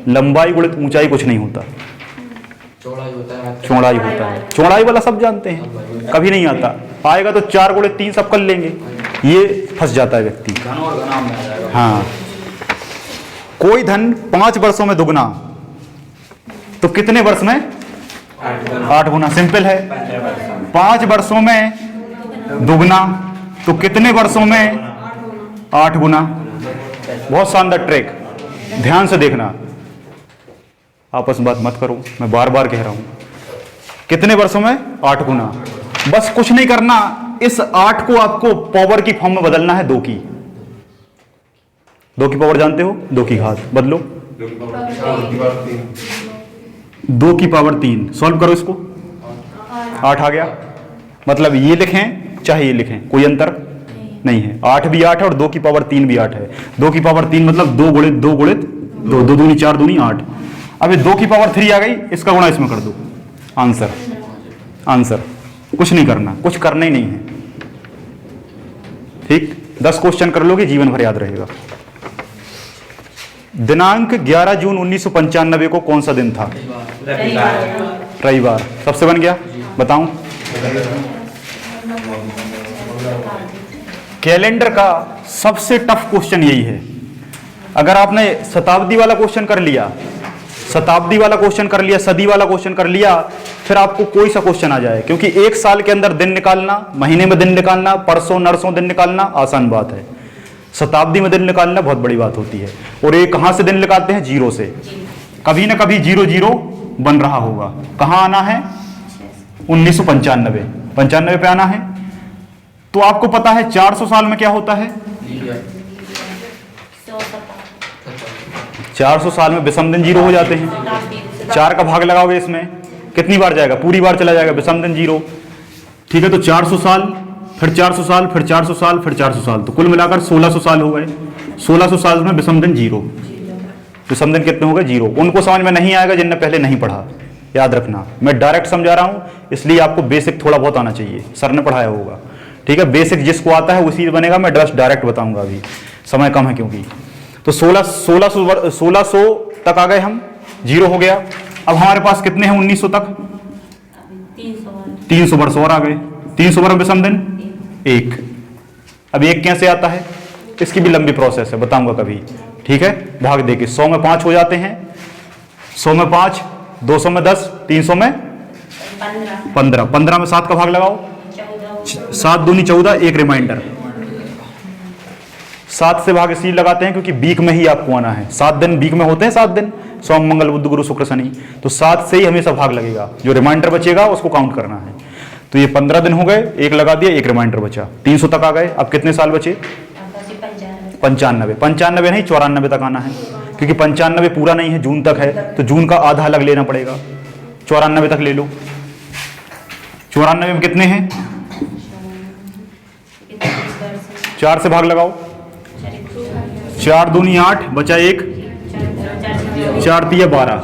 लंबाई गुणित ऊंचाई कुछ नहीं होता, चौड़ाई होता है। चौड़ाई वाला सब जानते हैं, कभी नहीं आता, आएगा तो 4 गुणित 3 सब कर लेंगे, ये फंस जाता है व्यक्ति। हाँ, कोई धन 5 वर्षों में दुगना तो कितने वर्ष में? 8 गुना। सिंपल है। 5 वर्षों में दुगना तो कितने वर्षों में? 8 गुना। बहुत शानदार ट्रिक, ध्यान से देखना, आपस में बात मत करो, मैं बार बार कह रहा हूं। कितने वर्षों में? 8 गुना। बस कुछ नहीं करना, इस 8 को आपको पावर की फॉर्म में बदलना है 2 की। 2 की पावर जानते हो? 2 की घात, बदलो 2 की पावर 3। सॉल्व करो इसको, 8 आ गया। मतलब ये लिखें चाहे ये लिखें, कोई अंतर नहीं है। 8 भी 8 है और 2 की पावर 3 भी 8 है। 2 की पावर 3 मतलब 2 गुणित 2 गुणित 2, 2 दूनी 4 दूनी 8। अब ये 2 की पावर 3 आ गई, इसका गुणा इसमें कर दो, आंसर। कुछ नहीं करना, कुछ करना ही नहीं है। ठीक, 10 क्वेश्चन कर लोगे, जीवन भर याद रहेगा। दिनांक 11 जून 1995 को कौन सा दिन था? रविवार। सबसे बन गया, बताऊं कैलेंडर का सबसे टफ क्वेश्चन यही है। अगर आपने शताब्दी वाला क्वेश्चन कर लिया, शताब्दी वाला क्वेश्चन कर लिया, सदी वाला क्वेश्चन कर लिया, फिर आपको कोई सा क्वेश्चन आ जाए, क्योंकि एक साल के अंदर दिन निकालना, महीने में दिन निकालना, परसों नरसों दिन निकालना आसान बात है, शताब्दी में दिन निकालना बहुत बड़ी बात होती है। और ये कहां से दिन निकालते हैं? जीरो से। कभी ना कभी 00 बन रहा होगा। कहां आना है? 1995, 95 पे आना है। तो आपको पता है 400 साल में क्या होता है? 400 साल में विषम दिन 0 हो जाते हैं। 4 का भाग लगाओगे इसमें कितनी बार जाएगा? पूरी बार चला जाएगा, विषम दिन 0। ठीक है, तो 400 साल, फिर 400 साल, फिर 400 साल, फिर 400 साल, तो कुल मिलाकर 1600 साल हो गए। 1600 साल में विषम दिन 0। विषम दिन कितने हो गए? 0। उनको समझ में नहीं आएगा जिनने पहले नहीं पढ़ा, याद रखना। मैं डायरेक्ट समझा रहा हूं, इसलिए आपको बेसिक थोड़ा बहुत आना चाहिए, सर ने पढ़ाया होगा। ठीक है, बेसिक जिसको आता है उसी बनेगा। मैं डायरेक्ट बताऊंगा, अभी समय कम है क्योंकि। तो 1600 तक आ गए हम, 0 हो गया। अब हमारे पास कितने हैं 1900 तक? 300 वर्ष और आ गए। 300 वर्ष विषम दिन 1। अब 1 कैसे आता है? इसकी भी लंबी प्रोसेस है, बताऊंगा कभी। ठीक है, भाग दे के 100 में 5 हो जाते हैं, 100 में 5, 200 में 10, 300 में 15, 15 में 7 का भाग लगाओ, 7 दूनी 14, एक रिमाइंडर। 7 से भाग इसलिए लगाते हैं क्योंकि वीक में ही आपको आना है। 7 दिन वीक में होते हैं, 7 दिन, सोम मंगल बुध गुरु शुक्र शनि, तो 7 से ही हमेशा भाग लगेगा। जो रिमाइंडर बचेगा उसको काउंट करना है। तो ये 15 दिन हो गए, 1 लगा दिया, 1 रिमाइंडर बचा, 300 तक आ गए। अब कितने साल बचे? 95 नहीं, 94 तक आना है, क्योंकि 95 पूरा नहीं है, जून तक है, तो जून का आधा अलग लेना पड़ेगा। 94 तक ले लो। 94 में कितने हैं? 4 से भाग लगाओ, 4 दूनी 8, बचा 1, 4 तिया 12,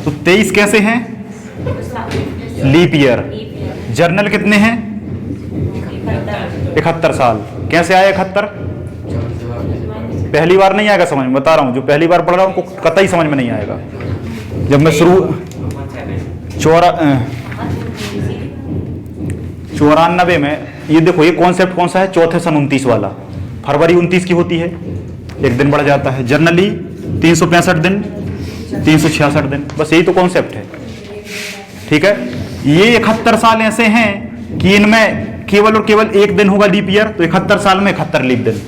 तो 23 कैसे हैं? Leap year. जर्नल कितने हैं? 71 साल। कैसे आया 71? पहली बार नहीं आएगा समझ में, बता रहा हूं। जो पहली बार पढ़ रहा हूं उनको कतई समझ में नहीं आएगा। जब मैं शुरू 94 में, ये देखो ये कॉन्सेप्ट कौन सा है? चौथे सन 29 वाला, फरवरी 29 की होती है, 1 दिन बढ़ जाता है। जनरली 365 दिन, 366 दिन, बस यही तो कॉन्सेप्ट है। ठीक है, ये 71 साल ऐसे हैं कि इनमें केवल और केवल 1 दिन होगा लीप ईयर, तो 71 साल में 71 लीप दिन।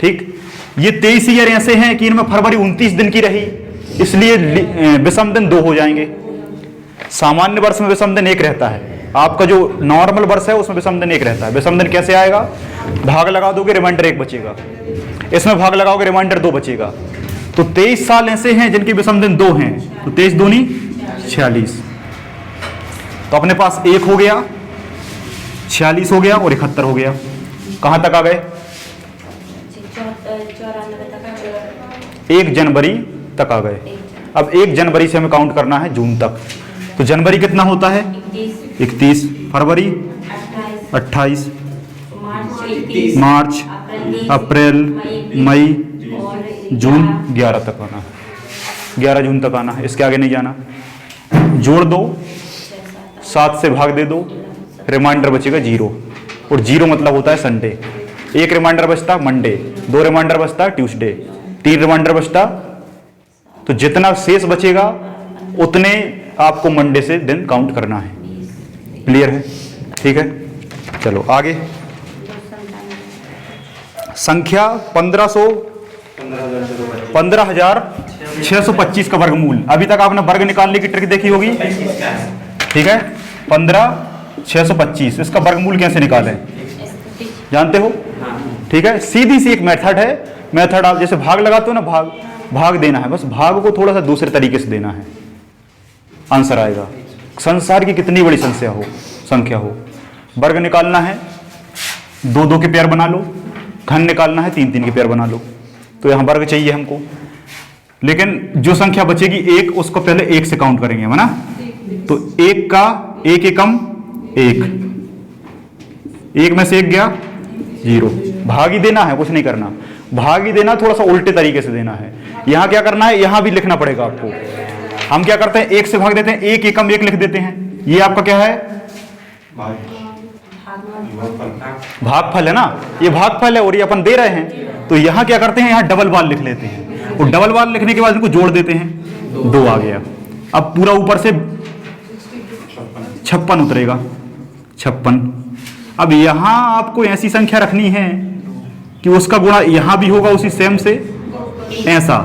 ठीक, ये 23 ईयर ऐसे हैं कि इनमें फरवरी 29 दिन की रही, इसलिए विषम दिन 2 हो जाएंगे। सामान्य वर्ष में विषम दिन 1 रहता है, आपका जो नॉर्मल वर्ष है उसमें विषम दिन 1 रहता है। विषम दिन कैसे आएगा? भाग लगा दोगे, रिमाइंडर 1 बचेगा, इसमें भाग लगाओगे, रिमाइंडर 2 बचेगा। तो 23 साल ऐसे हैं जिनके विषम दिन 2 हैं, तो 23 दूनी 46, तो अपने पास 1 हो गया, 46 हो गया और 71 हो गया। कहां तक आ गए? 1 जनवरी तक आ गए। अब 1 जनवरी से हमें काउंट करना है जून तक, तो जनवरी कितना होता है? 31, फरवरी 28, मार्च, अप्रैल, मई, जून 11 तक आना है, 11 जून तक आना है, इसके आगे नहीं जाना। जोड़ दो, 7 से भाग दे दो, रिमाइंडर बचेगा 0, और 0 मतलब होता है संडे। 1 रिमाइंडर बचता मंडे, 2 रिमाइंडर बचता ट्यूसडे, 3 रिमाइंडर बचता, तो जितना शेष बचेगा उतने आपको मंडे से दिन काउंट करना है। क्लियर है? ठीक है, चलो आगे। संख्या 15,625 का वर्गमूल। अभी तक आपने वर्ग निकालने की ट्रिक देखी होगी। ठीक है, 15,625, इसका वर्गमूल कैसे निकालें जानते हो? ठीक है, सीधी सी एक मेथड है। मेथड आप जैसे भाग लगाते हो ना, भाग देना है, बस भाग को थोड़ा सा दूसरे तरीके से देना है, आंसर आएगा। संसार की कितनी बड़ी संख्या हो, वर्ग निकालना है 2-2 के पेयर बना लो, घन निकालना है 3-3 के पेयर बना लो, तो यहां वर्ग चाहिए हमको। लेकिन जो संख्या बचेगी 1, उसको पहले 1 से काउंट करेंगे, है ना? तो 1 का 1 एकम 1, 1 में से 1 गया 0, भाग ही देना है, कुछ नहीं करना। भाग ही देना, थोड़ा सा उल्टे तरीके से देना है। यहां क्या करना है? यहां भी लिखना पड़ेगा आपको। हम क्या करते हैं? 1 से भाग देते हैं, 1 एकम 1 लिख देते हैं। ये आपका क्या है? भागफल है ना, ये भागफल है और ये अपन दे रहे हैं, तो यहाँ क्या करते हैं, यहाँ डबल बार लिख लेते हैं और डबल बार लिखने के बाद इनको जोड़ देते हैं, 2 आ गया। अब पूरा ऊपर से 56 उतरेगा, 56। अब यहाँ आपको ऐसी संख्या रखनी है कि उसका गुणा यहाँ भी होगा उसी सेम से ऐसा,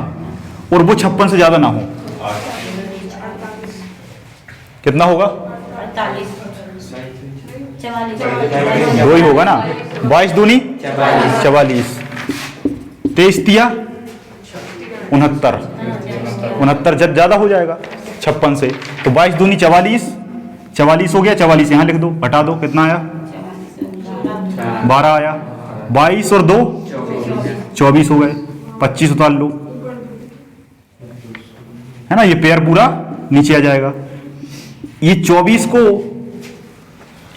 और वो 56 से ज्यादा ना हो। कितना होगा? 44 2 ही होगा ना, 22 दूनी 44, 23 तिया 69, 69 जब ज्यादा हो जाएगा 56 से, तो 22 दूनी 44, 44 हो गया, 44 यहाँ लिख दो, हटा दो, कितना आया? 12 आया, 22 और 2 24 हो गए, 25 उतार लो, है ना, ये पेयर पूरा नीचे आ जाएगा। ये 24 को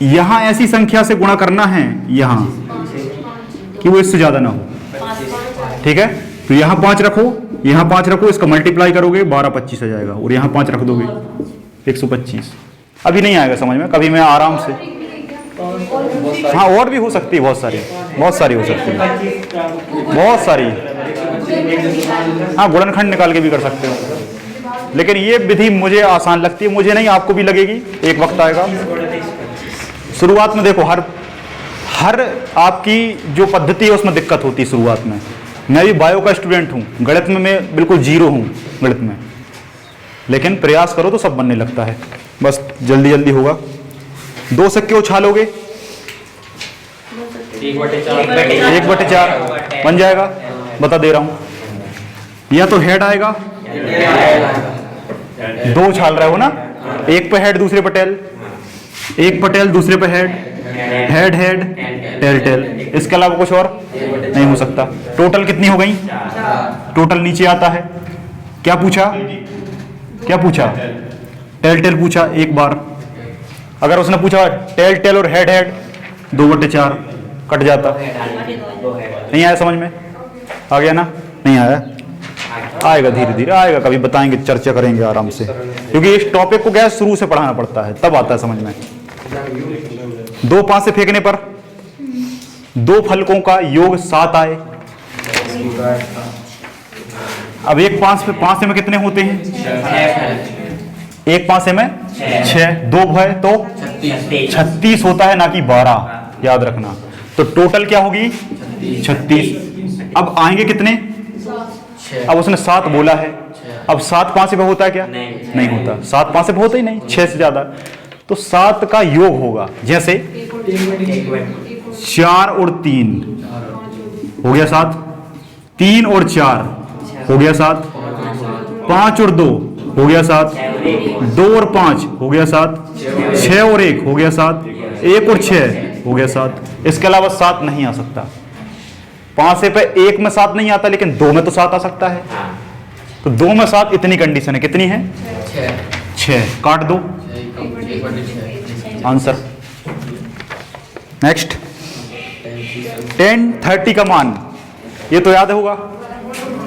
यहां ऐसी संख्या से गुणा करना है यहां कि वो इससे ज्यादा ना हो, ठीक है। तो यहां 5 रखो, यहां 5 रखो, इसका मल्टीप्लाई करोगे 12 25 आ जाएगा, और यहां 5 रख दोगे 125। अभी नहीं आएगा समझ में, कभी मैं आराम से, हाँ और भी हो सकती है, बहुत सारी हो सकती है, बहुत सारी। हाँ गुणनखंड निकाल के भी कर सकते हो, लेकिन ये विधि मुझे आसान लगती है, मुझे नहीं, आपको भी लगेगी, एक वक्त आएगा। शुरुआत में देखो हर आपकी जो पद्धति है उसमें दिक्कत होती है शुरुआत में। मैं भी बायो का स्टूडेंट हूँ, गणित में मैं बिल्कुल जीरो हूँ गणित में, लेकिन प्रयास करो तो सब बनने लगता है, बस जल्दी जल्दी होगा। 2 सिक्के उछालोगे 1/4 बन जाएगा, बता दे रहा हूँ। या तो हेड आएगा, 2 उछाल रहे हो ना, एक पे हेड दूसरे पे टेल, एक पे टेल दूसरे पे head, head head tail tail, इसके अलावा कुछ और नहीं हो सकता। टोटल कितनी हो गई? टोटल नीचे आता है। क्या पूछा? टेल टेल पूछा एक बार। अगर उसने पूछा टेल टेल और हेड हेड, 2/4 कट जाता। नहीं आया समझ में? आ गया ना? नहीं आया? आएगा, धीरे धीरे आएगा, कभी बताएंगे, चर्चा करेंगे आराम से, क्योंकि इस टॉपिक को क्या शुरू से पढ़ाना पड़ता है, तब आता है समझ में। 2 5 से फेंकने पर 2 फलकों का योग 7 आए। अब एक 5 में कितने होते हैं? 1 5 में 6, 2 है तो 36 होता है, ना कि 12, याद रखना। तो टोटल क्या होगी? 36। अब आएंगे कितने? अब उसने 7 बोला है, अब 7 5 पे होता है क्या? नहीं होता, 7 5 पे होता ही नहीं, 6 से ज्यादा। तो 7 का योग होगा, जैसे 4 और 3 हो गया 7, 3 और 4 हो गया 7, 5 और 2 हो गया 7, 2 और 5 हो गया 7, 6 और 1 हो गया 7, 1 और 6 हो गया 7। इसके अलावा 7 नहीं आ सकता। 5 पे 1 में 7 नहीं आता, लेकिन 2 में तो 7 आ सकता है। तो 2 में 7, इतनी कंडीशन है, कितनी है? 6। काट दो आंसर। नेक्स्ट 10 30 का मान, ये तो याद होगा,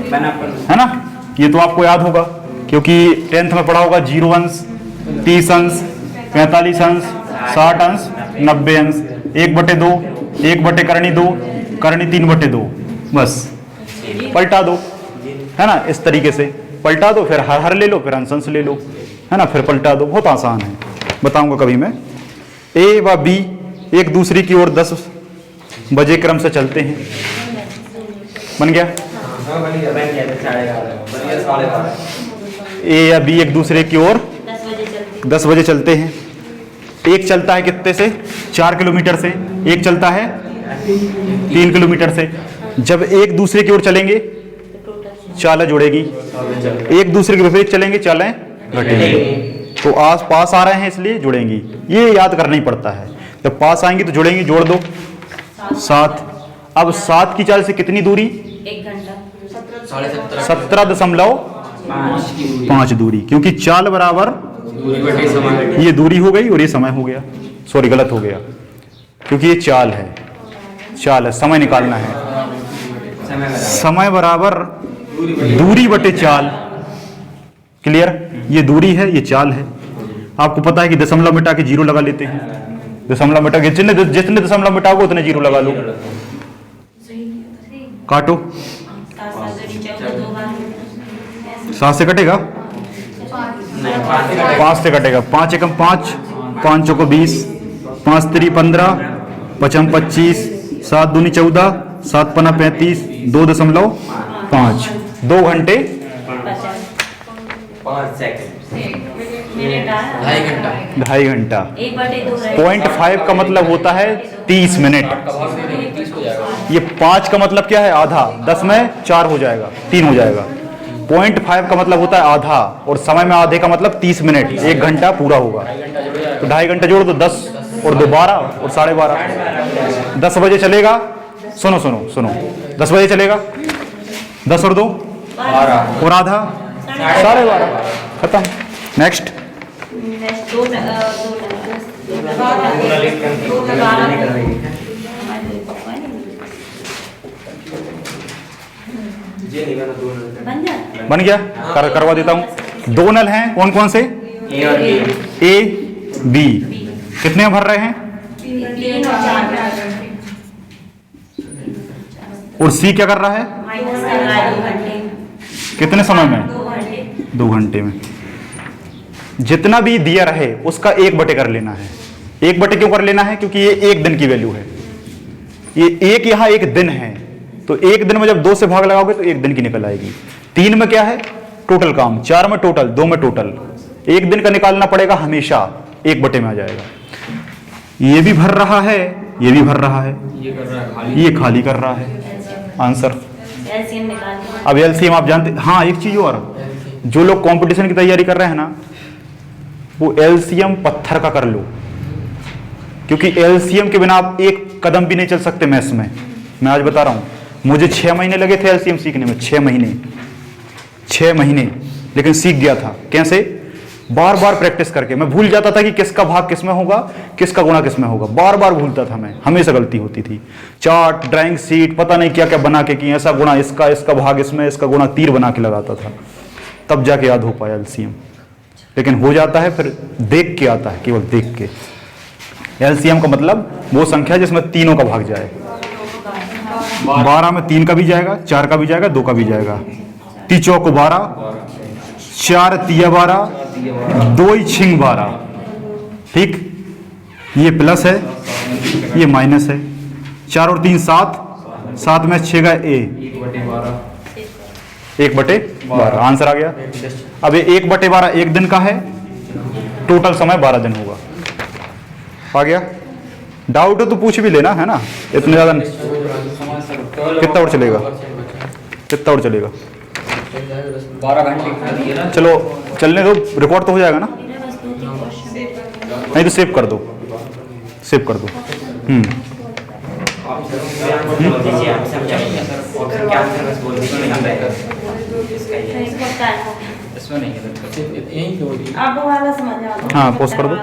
है ना? ये तो आपको याद होगा, क्योंकि 10th में पढ़ा होगा 0 अंश, 30 अंश, 45 अंश, 60 अंश, 90 अंश, 1/2, 1/2 करनी 3/2, बस पलटा दो, है ना? इस तरीके से पलटा दो, फिर हर ले लो, फिर अंश ले लो, है ना? फिर पलटा दो, बहुत आसान है, बताऊंगा कभी मैं। ए व बी एक दूसरे की ओर 10 बजे क्रम से चलते हैं। बन गया? ए या बी एक दूसरे की ओर 10 बजे चलते हैं। एक चलता है कितने से? 4 किलोमीटर से। एक चलता है 3 किलोमीटर से। जब एक दूसरे की ओर चलेंगे चालें जुड़ेगी, एक दूसरे के विपरीत चलेंगे चालें घटेंगी। तो आस पास आ रहे हैं इसलिए जुड़ेंगी, ये याद करना ही पड़ता है। जब पास आएंगी तो जुड़ेंगी, जोड़ दो 7। अब 7 की चाल से कितनी दूरी? 1 घंटा 17.5 दूरी, क्योंकि चाल बराबर ये दूरी हो गई और ये समय हो गया। सॉरी गलत हो गया, क्योंकि ये चाल है, समय निकालना है। समय बराबर दूरी बटे चाल। क्लियर? ये दूरी है, ये चाल है। आपको पता है कि दशमलव मिटा के 0 लगा लेते हैं, दशमलव मिटा, जितने दशमलव मिटाओगे उतने जीरो लगा लो। काटो, 7 से कटेगा, 5 से कटेगा। 5 एकम 5, 5 चौको 20, 5 3 15, 5 25, 7 दूनी 14, 7 पना 35, 2.5, 2 घंटे 5 सेकंड। मिनट आ 2.5 घंटा। 2.5 घंटा। 1/2 0.5 का मतलब होता है 30 मिनट। का भाग दे देंगे 30 हो जाएगा। ये 5 का मतलब क्या है? आधा। 10 में 4 हो जाएगा, 3 हो जाएगा। 0.5 का मतलब होता है आधा, और समय में आधे का मतलब 30 मिनट, 1 घंटा पूरा होगा। 2.5 घंटा जुड़ जाएगा। तो 2.5 घंटे जोड़ दो, 10 और 2 12 और 12:30। 10 बजे चलेगा, सुनो सुनो सुनो, 10 बजे चलेगा, 10 और 2 और आधा 12:30, खत्म। नेक्स्ट। बन गया, करवा देता हूं। 2 नल हैं, कौन कौन से? ए और बी। A B. कितने भर रहे हैं? 3 और 4 और सी क्या कर रहा है? माइनस कर रहा है 2 घंटे। कितने समय में? 2 घंटे। 2 घंटे में। जितना भी दिया रहे उसका 1/, कर लेना है। 1/, क्यों कर लेना है? क्योंकि ये 1 दिन की वैल्यू है। ये एक यहाँ 1 दिन है, तो 1 दिन में जब 2 से भाग लगाओगे तो 1 दिन की निकल आएगी। 3 में क्या है? टोटल काम। 4 में टोटल, 2 में टोटल। 1 दिन का निकालना पड़ेगा हमेशा, 1/, में आ जाएगा। ये भी भर रहा है, ये भी भर रहा है, ये कर रहा है खाली। ये खाली कर रहा है। आंसर। एलसीएम निकाल के। अब एलसीएम आप जानते, हाँ एक चीज और, जो लोग कंपटीशन की तैयारी कर रहे हैं ना, वो एलसीएम पत्थर का कर लो, क्योंकि एलसीएम के बिना आप एक कदम भी नहीं चल सकते मैथ्स में। मैं आज बता रहा हूं, मुझे 6 महीने लगे थे एलसीएम सीखने में, 6 महीने, लेकिन सीख गया था। कैसे? बार बार प्रैक्टिस करके। मैं भूल जाता था कि किसका भाग किस में होगा, किसका गुणा किस में होगा, बार बार भूलता था मैं, हमेशा गलती होती थी। चार्ट, ड्राइंग शीट, पता नहीं क्या क्या बना के कि ऐसा गुणा इसका, इसका भाग इसमें, इसका गुणा तीर बना के लगाता था, तब जाके याद हो पाया एलसीएम। लेकिन हो जाता है फिर देख के आता है, केवल देख के। एलसीएम का मतलब वो संख्या जिसमें तीनों का भाग जाए। 12 में 3 का भी जाएगा, 4 का भी जाएगा, 2 का भी जाएगा। 3 चौको 12, 4 तिया 12, 2 छिंग 12। ठीक, ये प्लस है, ये माइनस है। 4 और 3 7, 7 में 6 का ए, 1/12। आंसर आ गया। अब ये 1/12 1 दिन का है, टोटल समय 12 दिन होगा। आ गया? डाउट हो तो पूछ भी लेना, है ना, इतने ज्यादा। कितना और चलेगा? कितना और चलेगा? 12 घंटे। चलो चलने दो, रिकॉर्ड तो हो जाएगा ना? मेरा बस 2-3 क्वेश्चन। नहीं तो सेव कर दो, सेव कर दो। जैसे आप समझाइए सर, ऑप्शन क्या आंसर बस बोल दीजिए, हम बैक इसको टाइम हो गया। इसमें नहीं है। यहीं छोड़ दिए। अब वो वाला समझ आ गया। हाँ, पोस्ट कर दो।